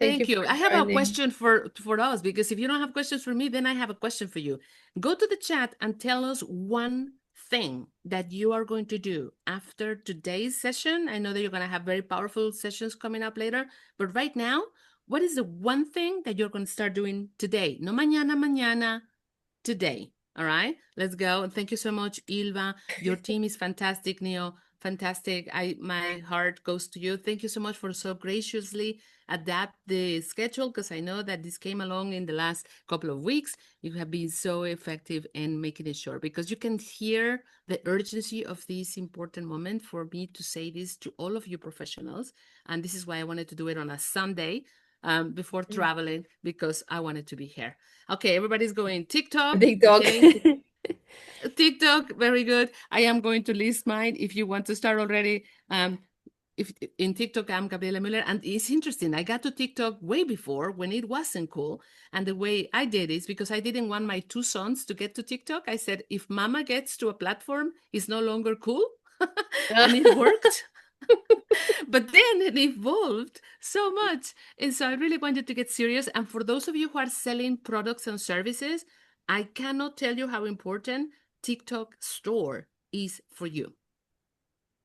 Thank you Thank you. for I have a joining. question for us because if you don't have questions for me, then I have a question for you. Go to the chat and tell us one thing that you are going to do after today's session. I know that you're going to have very powerful sessions coming up later, but right now, what is the one thing that you're going to start doing today? No mañana, mañana, today. All right, let's go. And thank you so much, Ilva. Your team is fantastic, Neo. Fantastic. My heart goes to you. Thank you so much for so graciously adapt the schedule because I know that this came along in the last couple of weeks. You have been so effective in making it short because you can hear the urgency of this important moment for me to say this to all of you professionals. And this is why I wanted to do it on a Sunday before traveling because I wanted to be here. Okay, everybody's going TikTok. TikTok. Okay, TikTok, very good. I am going to list mine if you want to start already. If in TikTok, I'm Gabriela Müller, and it's interesting. I got to TikTok way before when it wasn't cool, and the way I did is because I didn't want my two sons to get to TikTok. I said, if Mama gets to a platform, it's no longer cool, and it worked. But then it evolved so much. And so I really wanted to get serious. And for those of you who are selling products and services, I cannot tell you how important TikTok store is for you.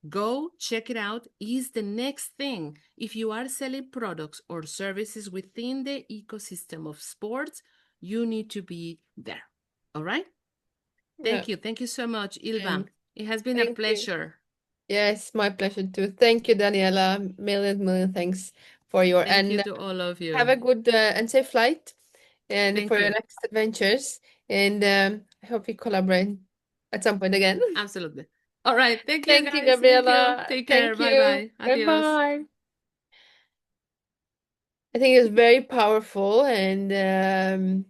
Go check it out. Is the next thing. If you are selling products or services within the ecosystem of sports, you need to be there. All right? Yeah. Thank you. Thank you so much, Ilva. And It has been a thank you. pleasure. Yes, my pleasure too. Thank you, Daniela. Million thanks for your Thank you and to all of have you. a good and safe flight and Thank for your you. next adventures. And I hope we collaborate at some point again. Absolutely. All right. Thank you, Thank you, guys. Thank you. Gabriela. Take care. Thank Bye you. bye. Adios. Goodbye. I think it's very powerful and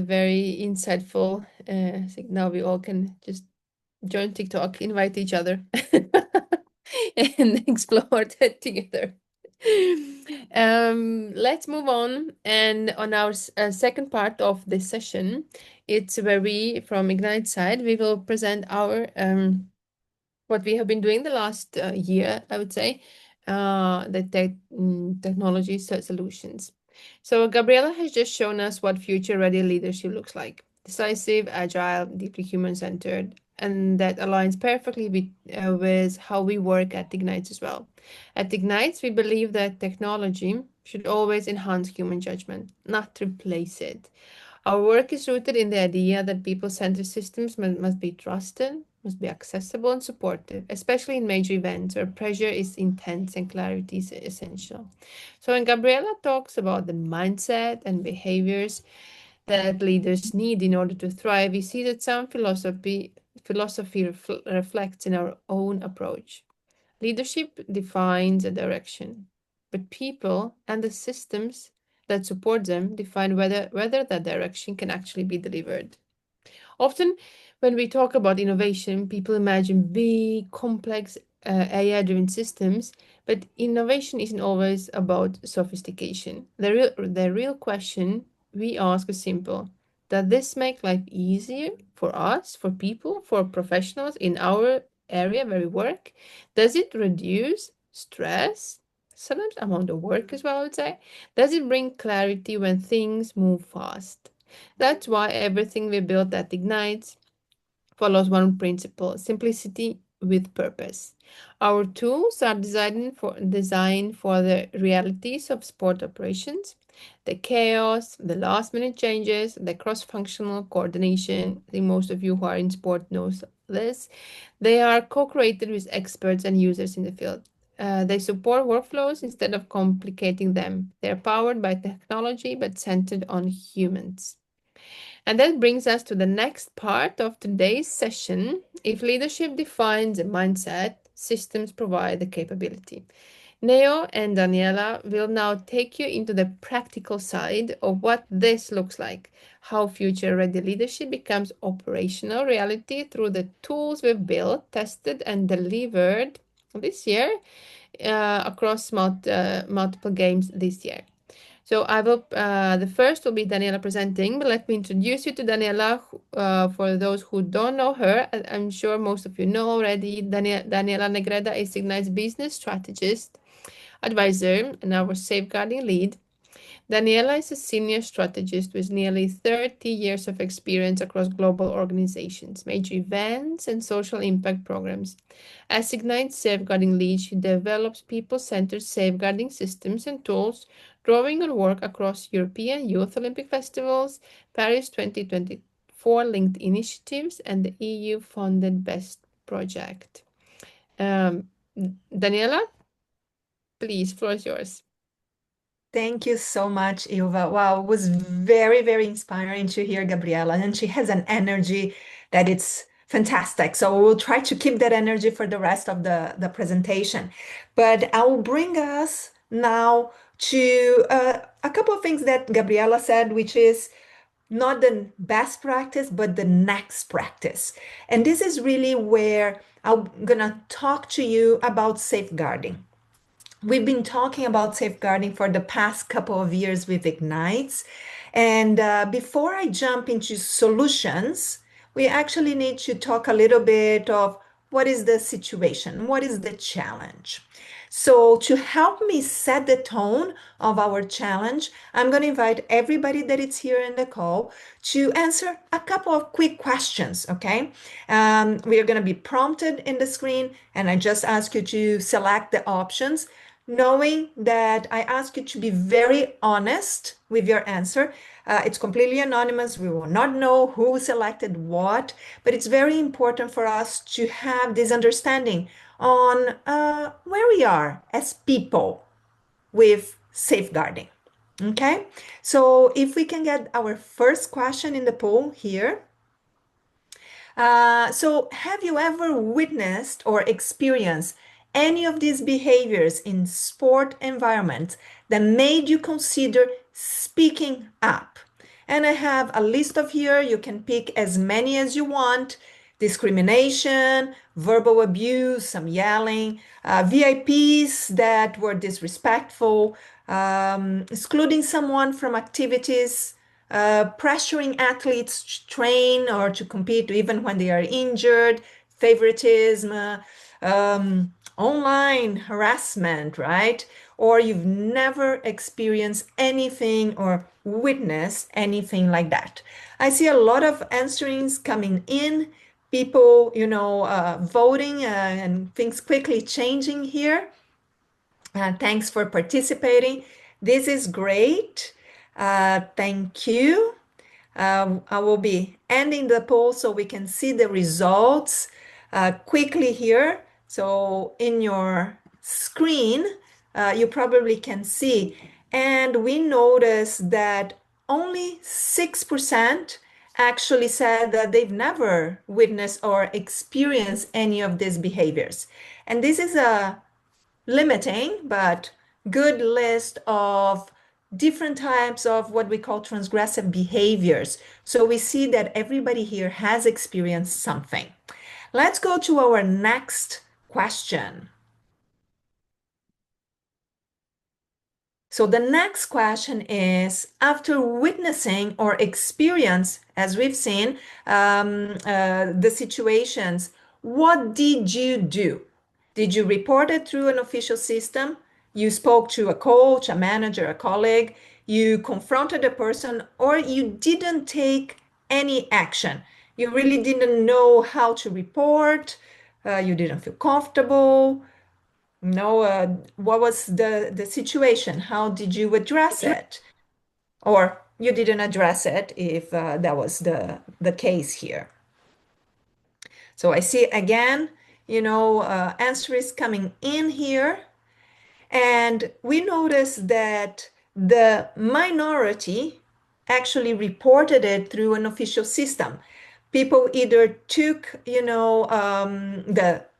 very insightful. I think now we all can just join TikTok, invite each other, and explore that together. Let's move on. And on our second part of this session, it's where we, from Ignite side, we will present our what we have been doing the last year, I would say, technology solutions. So Gabriela has just shown us what future-ready leadership looks like: decisive, agile, deeply human-centered, and that aligns perfectly with how we work at Ignites as well. At Ignites, we believe that technology should always enhance human judgment, not replace it. Our work is rooted in the idea that people-centered systems must be trusted, must be accessible and supportive, especially in major events where pressure is intense and clarity is essential. So when Gabriela talks about the mindset and behaviors that leaders need in order to thrive, we see that some philosophy reflects in our own approach. Leadership defines a direction, but people and the systems that support them define whether that direction can actually be delivered. Often, when we talk about innovation, people imagine big, complex AI-driven systems, but innovation isn't always about sophistication. The real question we ask is simple. Does this make life easier for us, for people, for professionals in our area where we work? Does it reduce stress? Sometimes amount of work as well, I would say. Does it bring clarity when things move fast? That's why everything we build at Ignites follows one principle: simplicity with purpose. Our tools are designed for the realities of sport operations, the chaos, the last minute changes, the cross-functional coordination. I think most of you who are in sport knows this. They are co-created with experts and users in the field. They support workflows instead of complicating them. They're powered by technology but centered on humans. And that brings us to the next part of today's session. If leadership defines a mindset, systems provide the capability. Neo and Daniela will now take you into the practical side of what this looks like, how future-ready leadership becomes operational reality through the tools we've built, tested, and delivered this year across multiple games this year. So the first will be Daniela presenting, but let me introduce you to Daniela. For those who don't know her, I'm sure most of you know already, Daniela Negreda is Ignite's business strategist, advisor, and our safeguarding lead. Daniela is a senior strategist with nearly 30 years of experience across global organizations, major events, and social impact programs. As Ignite Safeguarding Lead, she develops people-centered safeguarding systems and tools, drawing on work across European Youth Olympic Festivals, Paris 2024 linked initiatives, and the EU-funded BEST project. Daniela, please, floor is yours. Thank you so much, Ilva. Wow, it was very, very inspiring to hear Gabriela, and she has an energy that it's fantastic. So we'll try to keep that energy for the rest of the presentation. But I will bring us now to a couple of things that Gabriela said, which is not the best practice, but the next practice. And this is really where I'm gonna talk to you about safeguarding. We've been talking about safeguarding for the past couple of years with Ignites. And before I jump into solutions, we actually need to talk a little bit of what is the situation, what is the challenge. So to help me set the tone of our challenge, I'm going to invite everybody that is here in the call to answer a couple of quick questions, okay? We are going to be prompted in the screen, and I just ask you to select the options, knowing that I ask you to be very honest with your answer. It's completely anonymous. We will not know who selected what, but it's very important for us to have this understanding on where we are as people with safeguarding. Okay, so if we can get our first question in the poll here. So have you ever witnessed or experienced any of these behaviors in sport environments that made you consider speaking up? And I have a list of here. You can pick as many as you want. Discrimination, verbal abuse, some yelling, VIPs that were disrespectful, excluding someone from activities, pressuring athletes to train or to compete even when they are injured, favoritism, online harassment, right? Or you've never experienced anything or witnessed anything like that. I see a lot of answerings coming in, people, voting and things quickly changing here. Thanks for participating. This is great. Thank you. I will be ending the poll so we can see the results. quickly here. So in your screen, you probably can see. And we noticed that only 6% actually said that they've never witnessed or experienced any of these behaviors. And this is a limiting but good list of different types of what we call transgressive behaviors. So we see that everybody here has experienced something. Let's go to our next question. So the next question is, after witnessing or experience, as we've seen, the situations, what did you do? Did you report it through an official system? You spoke to a coach, a manager, a colleague, you confronted a person, or you didn't take any action? You really didn't know how to report, you didn't feel comfortable. No, what was the situation? How did you address it? Or you didn't address it if that was the case here. So I see again, answer is coming in here. And we noticed that the minority actually reported it through an official system. People either took,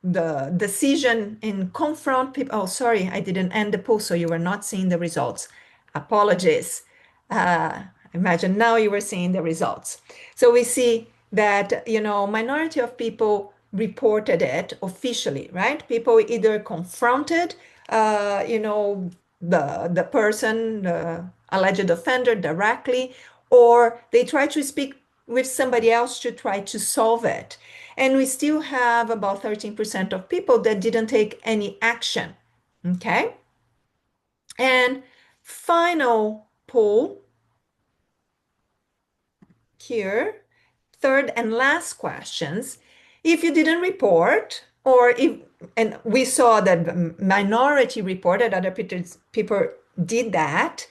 the decision and confront people. Oh, sorry, I didn't end the poll, so you were not seeing the results. Apologies. Imagine now you were seeing the results. So we see that, minority of people reported it officially, right? People either confronted, the person, the alleged offender directly, or they try to speak with somebody else to try to solve it. And we still have about 13% of people that didn't take any action. Okay. And final poll here, third and last questions. If you didn't report, or if, and we saw that minority reported, other people did that.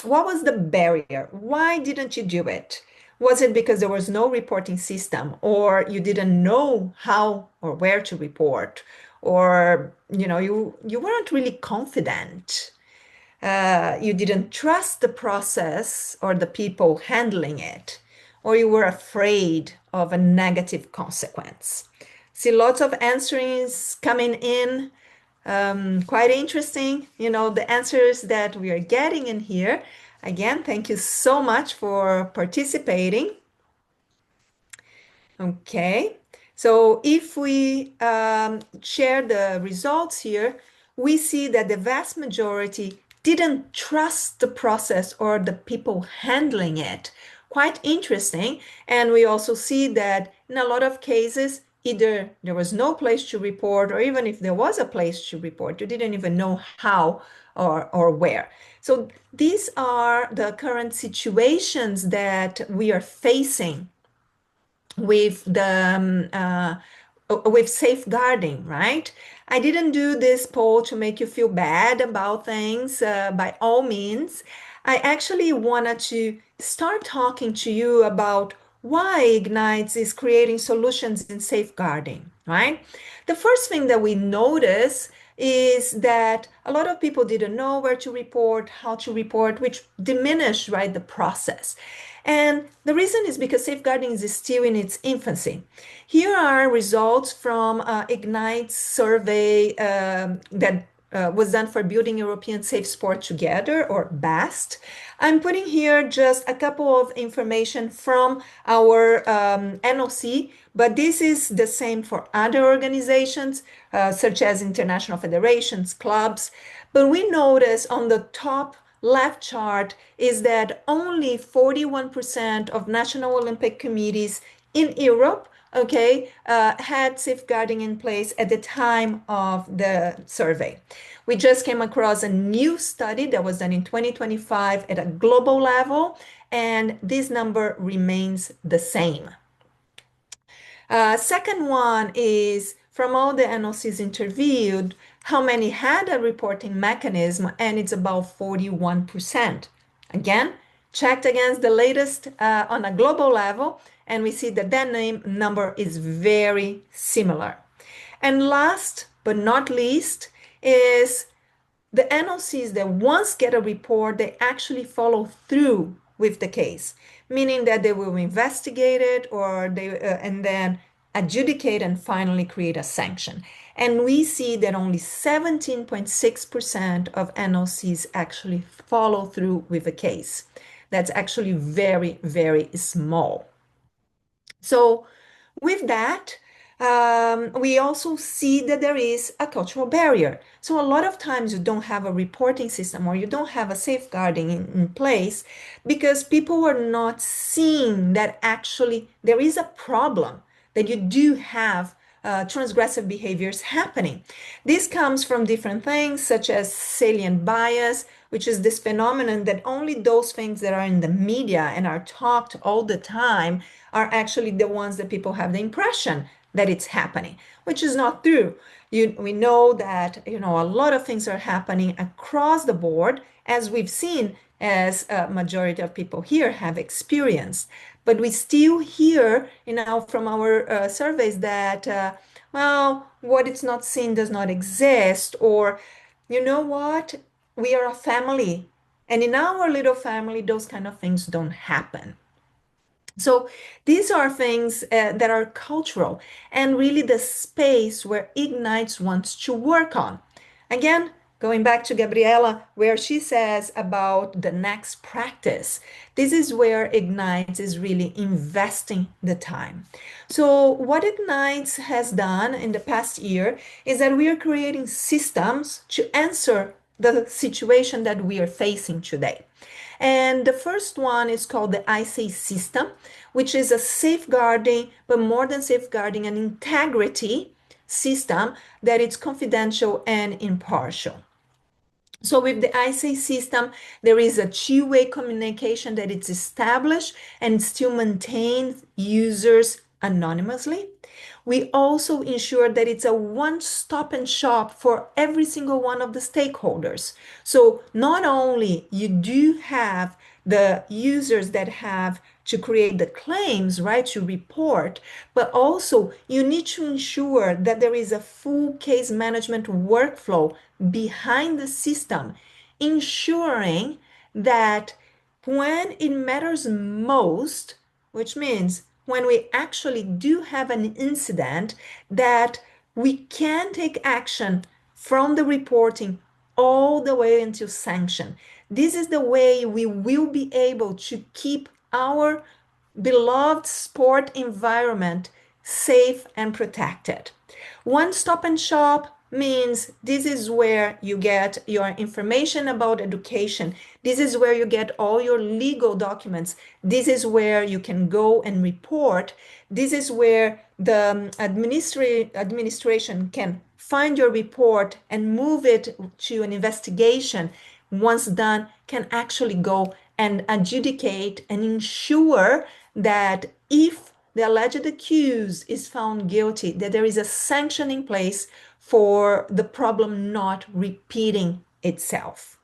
What was the barrier? Why didn't you do it? Was it because there was no reporting system, or you didn't know how or where to report, or you weren't really confident? You didn't trust the process or the people handling it, or you were afraid of a negative consequence. See lots of answers coming in. Quite interesting, the answers that we are getting in here. Again, thank you so much for participating. Okay, so if we share the results here, we see that the vast majority didn't trust the process or the people handling it. Quite interesting. And we also see that in a lot of cases, either there was no place to report, or even if there was a place to report, you didn't even know how or where. So these are the current situations that we are facing with with safeguarding, right? I didn't do this poll to make you feel bad about things, by all means. I actually wanted to start talking to you about why Ignites is creating solutions in safeguarding, right? The first thing that we notice is that a lot of people didn't know where to report, how to report, which diminished, right, the process. And the reason is because safeguarding is still in its infancy. Here are results from Ignite's survey that was done for Building European Safe Sport Together, or BAST. I'm putting here just a couple of information from our NOC, but this is the same for other organizations, such as international federations, clubs. But we notice on the top left chart is that only 41% of national Olympic committees in Europe, okay, had safeguarding in place at the time of the survey. We just came across a new study that was done in 2025 at a global level, and this number remains the same. Second one is from all the NOCs interviewed, how many had a reporting mechanism, and it's about 41%. Again, checked against the latest on a global level, and we see that number is very similar. And last but not least is the NOCs that once get a report, they actually follow through with the case, meaning that they will investigate it or they and then adjudicate and finally create a sanction. And we see that only 17.6% of NOCs actually follow through with a case. That's actually very, very small. So with that, we also see that there is a cultural barrier. So a lot of times you don't have a reporting system or you don't have a safeguarding in place because people are not seeing that actually there is a problem, that you do have transgressive behaviors happening. This comes from different things such as salient bias, which is this phenomenon that only those things that are in the media and are talked all the time are actually the ones that people have the impression that it's happening, which is not true. We know that a lot of things are happening across the board, as we've seen, as a majority of people here have experienced. But we still hear, from our surveys that, well, what it's not seen does not exist, or you know what, we are a family, and in our little family, those kind of things don't happen. So these are things that are cultural and really the space where IGNITX wants to work on. Again, going back to Gabriela, where she says about the next practice, this is where IGNITX is really investing the time. So what IGNITX has done in the past year is that we are creating systems to answer the situation that we are facing today. And the first one is called the iSAY system, which is a safeguarding, but more than safeguarding, an integrity system that is confidential and impartial. So with the iSAY system, there is a two-way communication that is established and still maintains users anonymously. We also ensure that it's a one-stop and shop for every single one of the stakeholders. So not only you do have the users that have to create the claims, right, to report, but also you need to ensure that there is a full case management workflow behind the system, ensuring that when it matters most, which means when we actually do have an incident, that we can take action from the reporting all the way until sanction. This is the way we will be able to keep our beloved sport environment safe and protected. One stop and shop means this is where you get your information about education. This is where you get all your legal documents. This is where you can go and report. This is where the administration can find your report and move it to an investigation. Once done, can actually go and adjudicate and ensure that if the alleged accused is found guilty, that there is a sanction in place for the problem not repeating itself.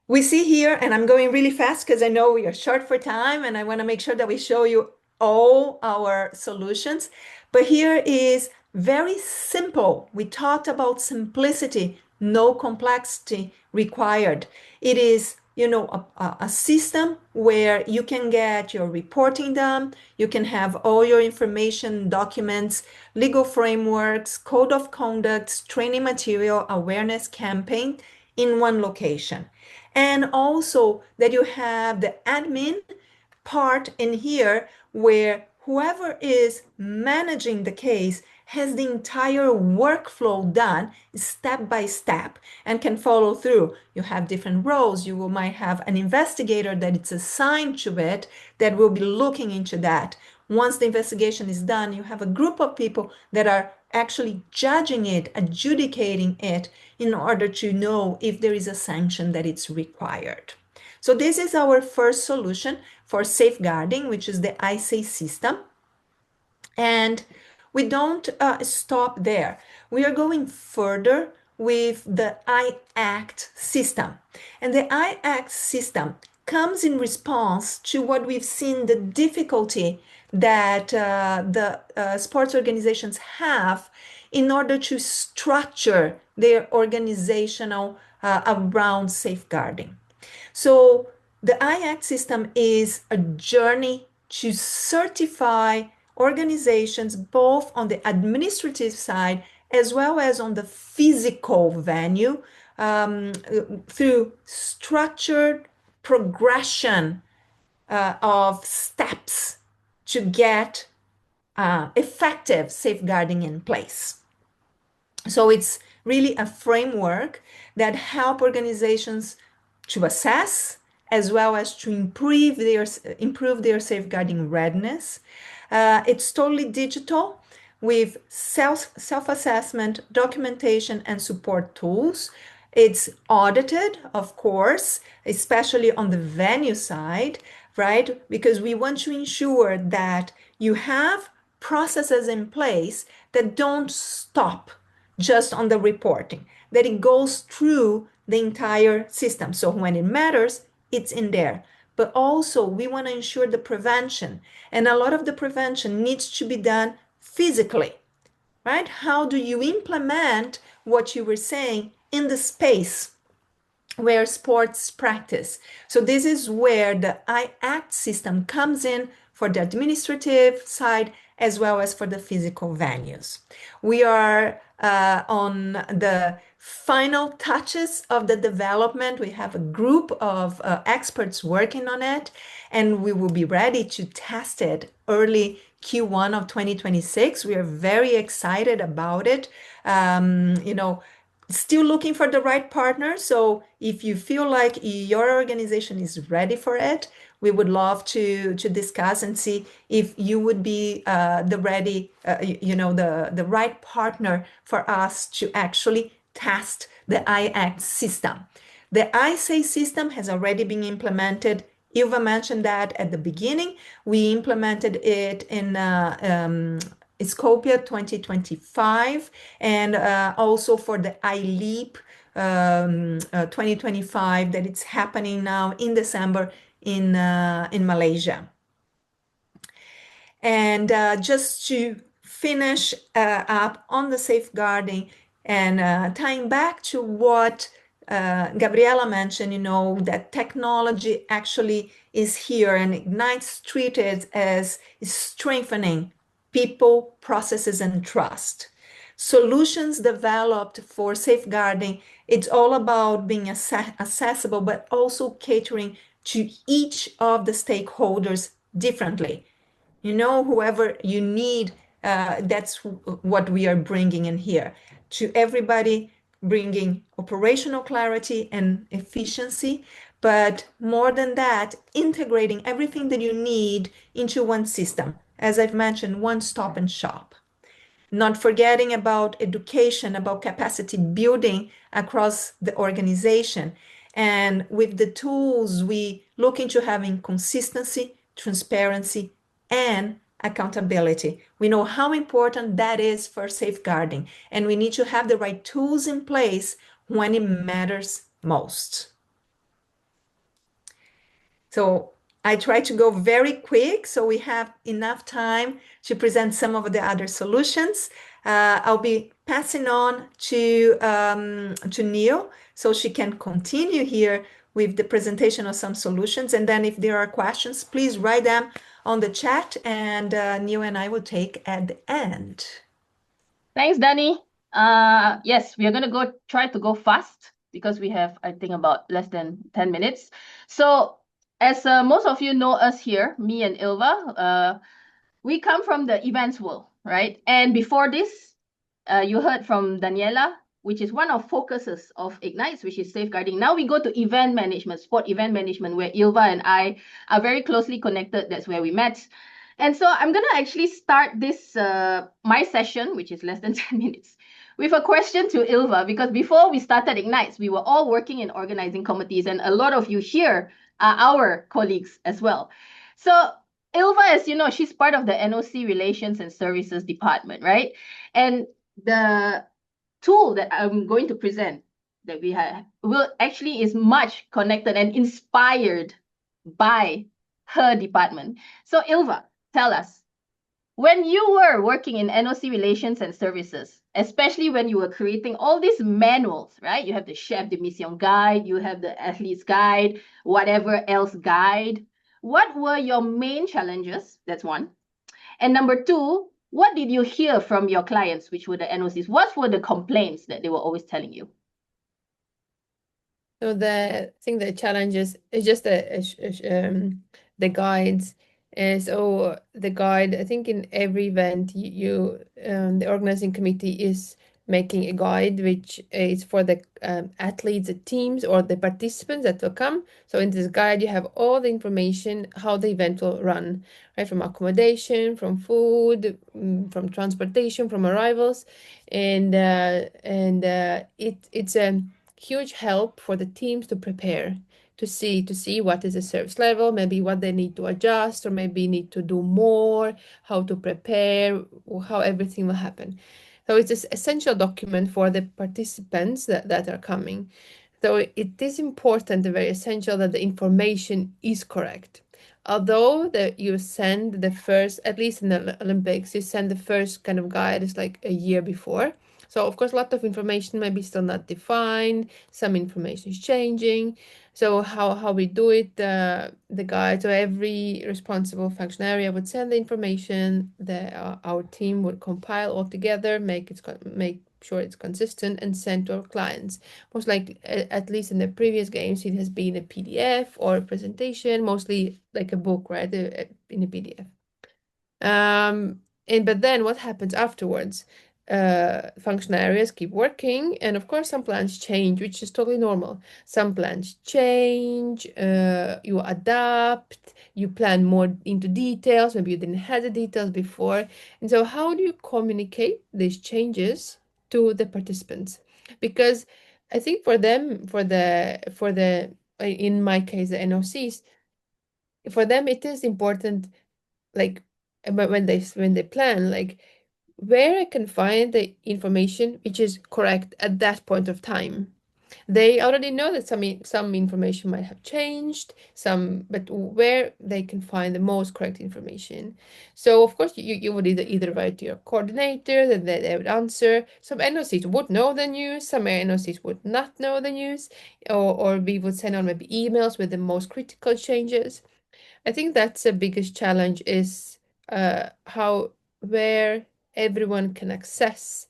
We see here, and I'm going really fast because I know we are short for time and I want to make sure that we show you all our solutions. But here is very simple. We talked about simplicity, no complexity required. It is a system where you can get your reporting done, you can have all your information, documents, legal frameworks, code of conduct, training material, awareness campaign in one location. And also that you have the admin part in here where whoever is managing the case has the entire workflow done step by step and can follow through. You have different roles. You might have an investigator that it's assigned to it that will be looking into that. Once the investigation is done, you have a group of people that are actually judging it, adjudicating it in order to know if there is a sanction that it's required. So this is our first solution for safeguarding, which is the iSAY system. And we don't stop there. We are going further with the iACT system. And the iACT system comes in response to what we've seen, the difficulty that the sports organizations have in order to structure their organizational around safeguarding. So the iACT system is a journey to certify organizations both on the administrative side as well as on the physical venue through structured progression of steps to get effective safeguarding in place. So it's really a framework that help organizations to assess as well as to improve their safeguarding readiness. It's totally digital with self-assessment, documentation, and support tools. It's audited, of course, especially on the venue side, right? Because we want to ensure that you have processes in place that don't stop just on the reporting, that it goes through the entire system. So when it matters, it's in there. But also we want to ensure the prevention. And a lot of the prevention needs to be done physically, right? How do you implement what you were saying in the space where sports practice? So this is where the iACT system comes in for the administrative side as well as for the physical venues. We are on the final touches of the development. We have a group of experts working on it, and we will be ready to test it early Q1 of 2026. We are very excited about it. Still looking for the right partner. So if you feel like your organization is ready for it, we would love to discuss and see if you would be the right partner for us to actually test the iACT system. The iSAY system has already been implemented. Ilva mentioned that at the beginning. We implemented it in Scopia 2025 and also for the iLeap 2025 that it's happening now in December in Malaysia. And just to finish up on the safeguarding and tying back to what Gabriela mentioned, that technology actually is here and IGNITE's treated as strengthening people, processes, and trust. Solutions developed for safeguarding, it's all about being accessible, but also catering to each of the stakeholders differently. Whoever you need, that's what we are bringing in here. To everybody, bringing operational clarity and efficiency, but more than that, integrating everything that you need into one system. As I've mentioned, one stop and shop. Not forgetting about education, about capacity building across the organization. And with the tools, we look into having consistency, transparency, and accountability. We know how important that is for safeguarding, and we need to have the right tools in place when it matters most. So I try to go very quick so we have enough time to present some of the other solutions. I'll be passing on to Neil so she can continue here with the presentation of some solutions. And then if there are questions, please write them on the chat and Neil and I will take at the end. Thanks, Dani. Yes, we are going to try to go fast because we have, I think, about less than 10 minutes. So as most of you know us here, me and Ilva, we come from the events world, right? And before this, you heard from Daniela, which is one of focuses of IGNITE, which is safeguarding. Now we go to event management, sport event management, where Ilva and I are very closely connected. That's where we met. And so I'm going to actually start this, my session, which is less than 10 minutes, with a question to Ilva, because before we started IGNITE, we were all working in organizing committees, and a lot of you here are our colleagues as well. So Ilva, as you know, she's part of the NOC Relations and Services Department, right? And the tool that I'm going to present that we have is much connected and inspired by her department. So Ilva, tell us, when you were working in NOC relations and services, especially when you were creating all these manuals, right? You have the chef de mission guide, you have the athlete's guide, whatever else guide. What were your main challenges? That's one. And number two, what did you hear from your clients, which were the NOCs? What were the complaints that they were always telling you? So I think the challenge is just the guides. So the guide, I think in every event, the organizing committee is making a guide which is for the athletes, the teams, or the participants that will come. So in this guide, you have all the information how the event will run, right? From accommodation, from food, from transportation, from arrivals, and it's a huge help for the teams to prepare, to see what is the service level, maybe what they need to adjust, or maybe need to do more, how to prepare, or how everything will happen. So it's an essential document for the participants that are coming. So it is important and very essential that the information is correct. Although you send the first, at least in the Olympics, you send the first kind of guide is like a year before. So of course, a lot of information may be still not defined. Some information is changing. So how we do it, the guide. So every responsible function area would send the information. Our team would compile all together, make sure it's consistent, and send to our clients. Most likely, at least in the previous games, it has been a PDF or a presentation, mostly like a book, right, in a PDF. But then what happens afterwards? Function areas keep working, and of course some plans change, which is totally normal. Some plans change, you adapt, you plan more into details, maybe you didn't have the details before. And so how do you communicate these changes to the participants? Because I think for them, in my case, the NOCs, for them it is important, like when they plan, like where I can find the information which is correct at that point of time. They already know that some information might have changed, but where they can find the most correct information. So of course you would either write to your coordinator, then they would answer. Some NOCs would know the news, some NOCs would not know the news, or we would send out maybe emails with the most critical changes. I think that's the biggest challenge is where everyone can access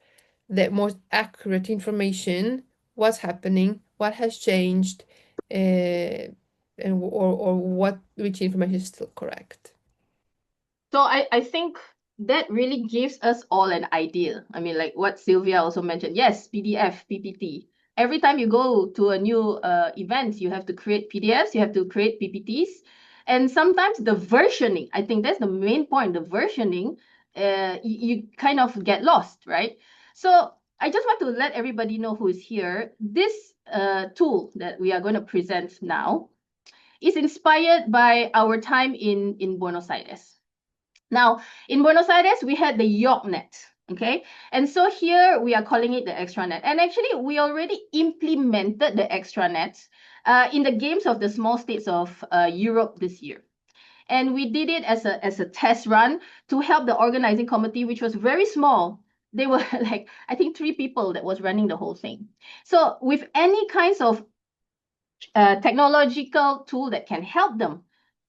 the most accurate information, what's happening, what has changed, or which information is still correct. So I think that really gives us all an idea. I mean, like what Sylvia also mentioned. Yes, PDF, PPT. Every time you go to a new event, you have to create PDFs, you have to create PPTs. And sometimes the versioning, I think that's the main point, the versioning, you kind of get lost, right? So I just want to let everybody know who is here. This tool that we are going to present now is inspired by our time in Buenos Aires. Now, in Buenos Aires, we had the IOCNet, okay? And so here we are calling it the Extranet. And actually, we already implemented the Extranet in the games of the small states of Europe this year. And we did it as a test run to help the organizing committee, which was very small. They were like, I think 3 people that was running the whole thing. So with any kinds of technological tool that can help them,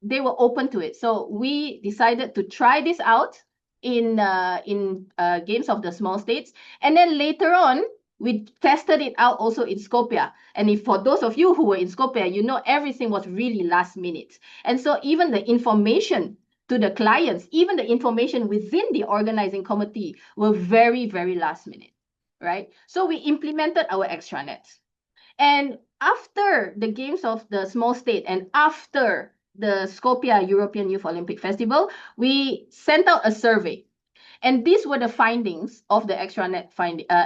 they were open to it. So we decided to try this out in games of the small states. And then later on, we tested it out also in Skopje. And if for those of you who were in Skopje, you know everything was really last minute. And so even the information to the clients, even the information within the organizing committee were very, very last minute, right? So we implemented our extranet. And after the games of the small state and after the Skopje European Youth Olympic Festival, we sent out a survey. And these were the findings of the extranet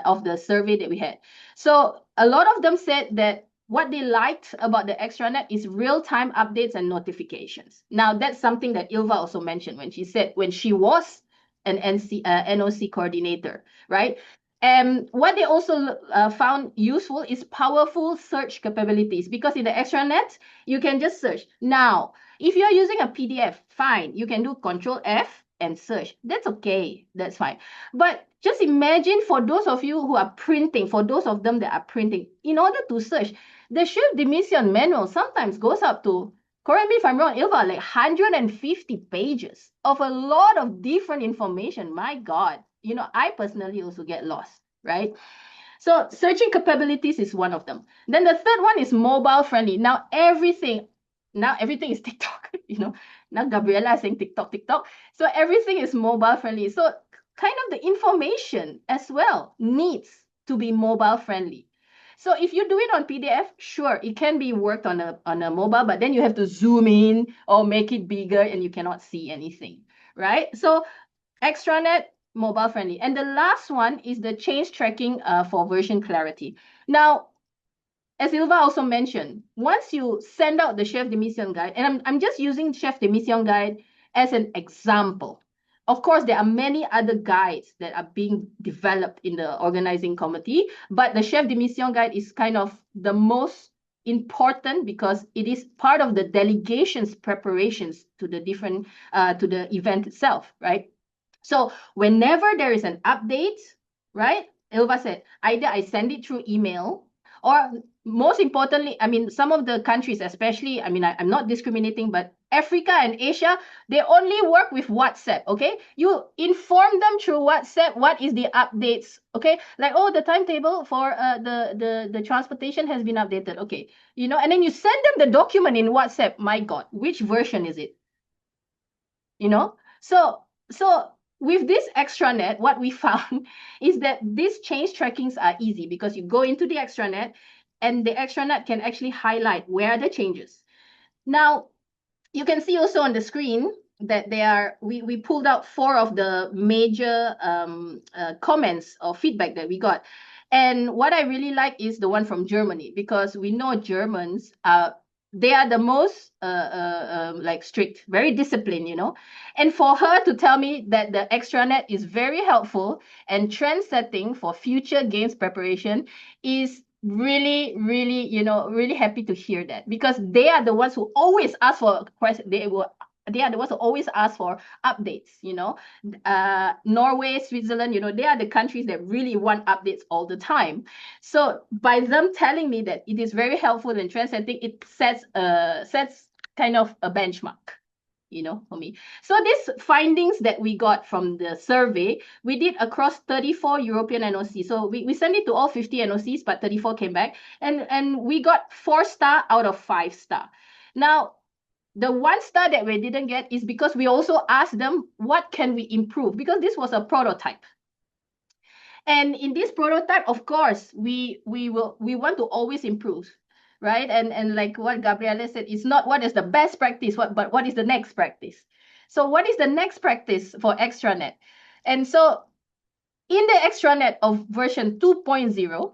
of the survey that we had. So a lot of them said that what they liked about the extranet is real-time updates and notifications. Now, that's something that Ilva also mentioned when she said when she was an NOC coordinator, right? And what they also found useful is powerful search capabilities, because in the extranet, you can just search. Now, If you're using a PDF, fine, you can do Control F and search. That's okay, that's fine. But just imagine for those of you who are printing, for those of them that are printing, in order to search, the chef de mission manual sometimes goes up to, correct me if I'm wrong, Ilva, like 150 pages of a lot of different information. My God, you know, I personally also get lost, right? So searching capabilities is one of them. Then the third one is mobile friendly. Now everything is TikTok, you know. Now Gabriela is saying TikTok, TikTok. So everything is mobile friendly. So kind of the information as well needs to be mobile friendly. So if you do it on PDF, sure, it can be worked on a mobile, but then you have to zoom in or make it bigger and you cannot see anything, right? So Extranet, mobile friendly. And the last one is the change tracking for version clarity. Now, as Ilva also mentioned, once you send out the chef de mission guide, and I'm just using chef de mission guide as an example. Of course, there are many other guides that are being developed in the organizing committee, but the chef de mission guide is kind of the most important because it is part of the delegation's preparations to the different to the event itself, right? So whenever there is an update, right? Ilva said, either I send it through email or most importantly, I mean, some of the countries, especially, I mean, I'm not discriminating, but Africa and Asia, they only work with WhatsApp, okay? You inform them through WhatsApp what is the updates, okay? Like, oh, the timetable for the transportation has been updated, okay? You know, and then you send them the document in WhatsApp. My God, which version is it? You know? So with this extranet, what we found is that these change trackings are easy because you go into the extranet and the extranet can actually highlight where are the changes. Now, you can see also on the screen that we pulled out 4 of the major comments or feedback that we got. And what I really like is the one from Germany, because we know Germans they are the most like strict, very disciplined, you know. And for her to tell me that the extranet is very helpful and trend setting for future games preparation is really, really, you know, really happy to hear that, because they are the ones who always ask for questions. They are the ones who always ask for updates, you know. Norway, Switzerland, you know, they are the countries that really want updates all the time. So by them telling me that it is very helpful in trend setting, it sets kind of a benchmark, you know, for me. So these findings that we got from the survey, we did across 34 European NOCs. So we sent it to all 50 NOCs, but 34 came back. And we got 4-star out of 5-star. Now, the 1-star that we didn't get is because we also asked them, what can we improve? Because this was a prototype. And in this prototype, of course, we want to always improve, right? And like what Gabriela said, it's not what is the best practice, but what is the next practice. So what is the next practice for Extranet? And so in the Extranet of version 2.0,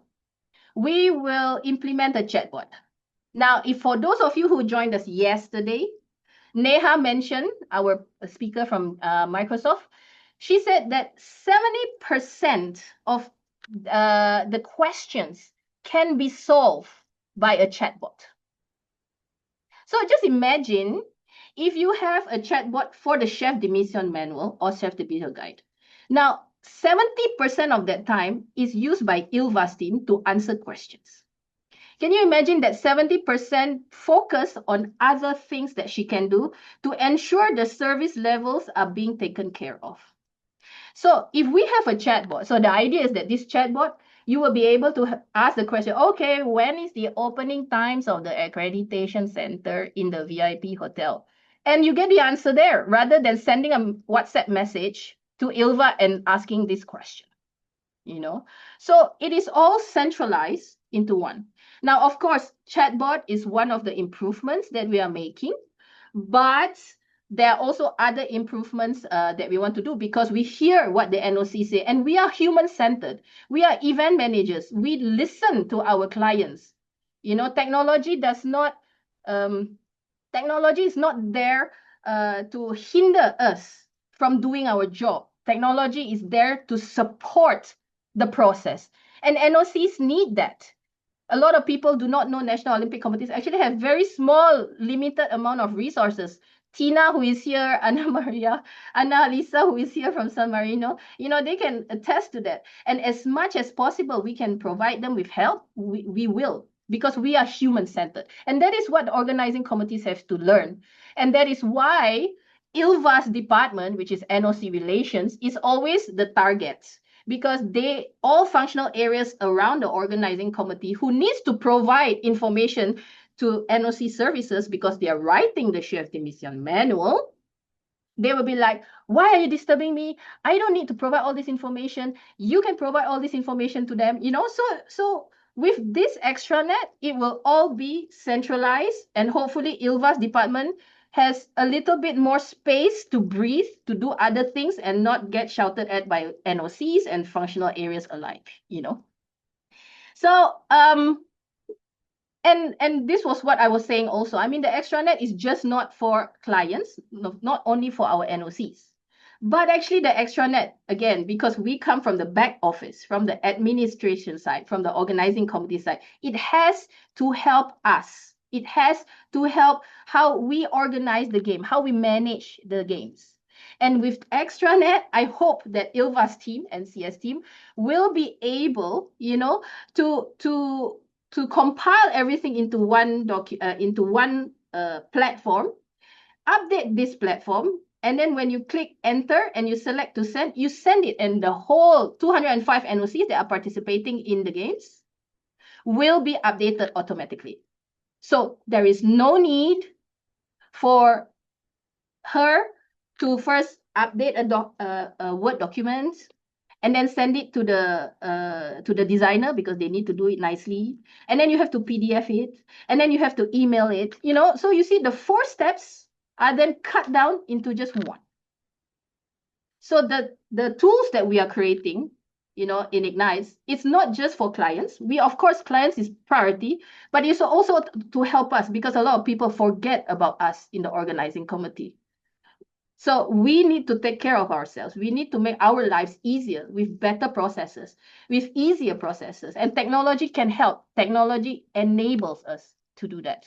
we will implement a chatbot. Now, if for those of you who joined us yesterday, Neha mentioned, our speaker from Microsoft, she said that 70% of the questions can be solved by a chatbot. So just imagine if you have a chatbot for the chef de mission manual or chef de mission guide. Now, 70% of that time is used by Ilva's team to answer questions. Can you imagine that 70% focus on other things that she can do to ensure the service levels are being taken care of? So if we have a chatbot, so the idea is that this chatbot, you will be able to ask the question, okay, when is the opening times of the accreditation center in the VIP hotel? And you get the answer there rather than sending a WhatsApp message to Ilva and asking this question, you know? So it is all centralized into one. Now, of course, chatbot is one of the improvements that we are making, but there are also other improvements that we want to do, because we hear what the NOC say, and we are human-centered. We are event managers. We listen to our clients. You know, technology is not there to hinder us from doing our job. Technology is there to support the process, and NOCs need that. A lot of people do not know National Olympic Committees actually have very small, limited amount of resources. Tina, who is here, Anna Lisa, who is here from San Marino, they can attest to that. And as much as possible, we can provide them with help, we will, because we are human-centered. And that is what organizing committees have to learn. And that is why ILVA's department, which is NOC Relations, is always the target, because they all functional areas around the organizing committee who needs to provide information to NOC services because they are writing the chef de mission manual. They will be like, why are you disturbing me? I don't need to provide all this information. You can provide all this information to them. So with this extranet, it will all be centralized, and hopefully ILVA's department has a little bit more space to breathe, to do other things, and not get shouted at by NOCs and functional areas alike, So, and this was what I was saying also. I mean, the extranet is just not for clients, not only for our NOCs, but actually the extranet, again, because we come from the back office, from the administration side, from the organizing committee side, it has to help us. It has to help how we organize the game, how we manage the games. And with extranet, I hope that ILVA's team and CS team will be able, to compile everything into one platform, update this platform, and then when you click enter and you select to send, you send it, and the whole 205 NOCs that are participating in the games will be updated automatically. So there is no need for her to first update a Word document and then send it to the designer, because they need to do it nicely. And then you have to PDF it, and then you have to email it, So you see the 4 steps are then cut down into just 1. So the tools that we are creating, in IGNITE, it's not just for clients. Of course, clients is priority, but it's also to help us, because a lot of people forget about us in the organizing committee. So we need to take care of ourselves. We need to make our lives easier with better processes, with easier processes. And technology can help. Technology enables us to do that.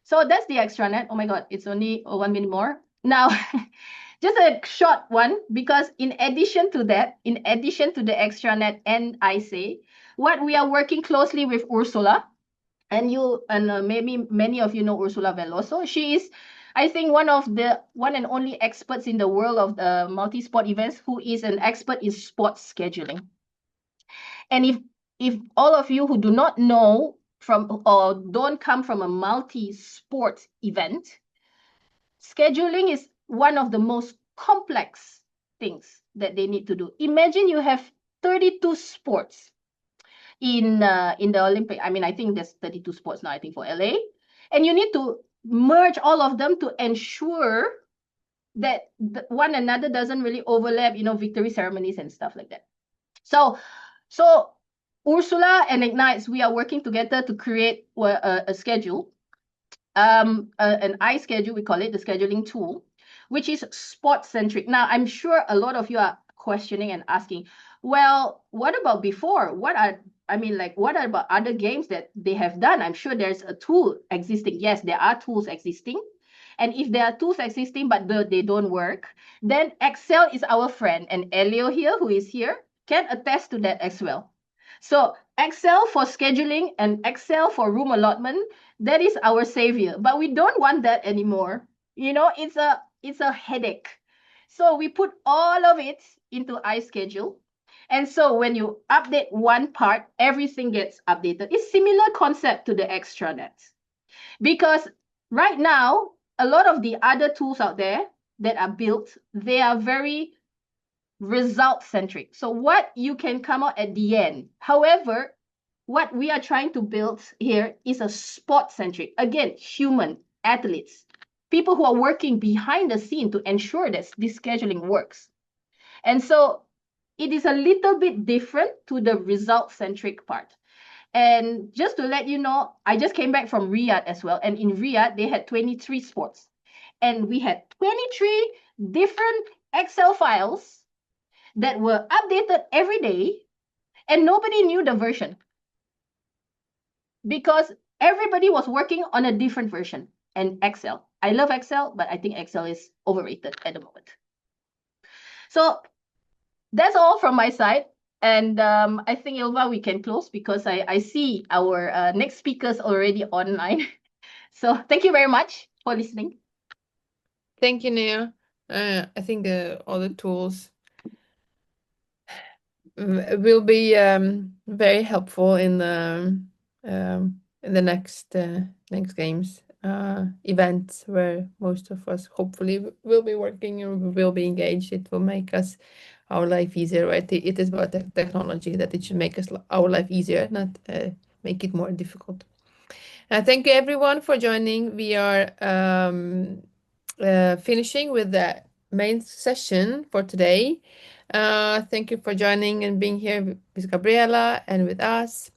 So that's the extranet. Oh my God, it's only 1 minute more. Now, just a short one, because in addition to the extranet and iSAY, what we are working closely with Ursula, and maybe many of you know Ursula Veloso. She is, I think, one and only experts in the world of the multi-sport events, who is an expert in sports scheduling. And if all of you who do not know or don't come from a multi-sport event, scheduling is one of the most complex things that they need to do. Imagine you have 32 sports in the Olympic. I mean, I think there's 32 sports now, I think, for LA. And you need to merge all of them to ensure that one another doesn't really overlap, victory ceremonies and stuff like that. So Ursula and IGNITE, we are working together to create a schedule, an iSCHEDULE, we call it, the scheduling tool, which is sport-centric. Now, I'm sure a lot of you are questioning and asking, well, what about before? What about other games that they have done? I'm sure there's a tool existing. Yes, there are tools existing. And if there are tools existing, but they don't work, then Excel is our friend. And Elio here, who is here, can attest to that as well. So Excel for scheduling and Excel for room allotment, that is our savior. But we don't want that anymore. It's a headache. So we put all of it into iSCHEDULE. And so when you update one part, everything gets updated. It's similar concept to the extranet. Because right now, a lot of the other tools out there that are built, they are very result-centric. So what you can come out at the end. However, what we are trying to build here is a sport-centric. Again, human athletes, people who are working behind the scene to ensure that this scheduling works. And so it is a little bit different to the result-centric part. And just to let you know, I just came back from Riyadh as well. And in Riyadh, they had 23 sports. And we had 23 different Excel files that were updated every day. And nobody knew the version. because everybody was working on a different version. And Excel. I love Excel, but I think Excel is overrated at the moment. So that's all from my side. And I think, Ilva, we can close because I see our next speakers already online. So thank you very much for listening. Thank you, Nia. I think all the tools will be very helpful in the next games events where most of us hopefully will be working and will be engaged. It will make us our life easier, right? It is about technology that it should make us our life easier, not make it more difficult. Thank you everyone for joining. We are finishing with the main session for today. Thank you for joining and being here with Gabriela and with us.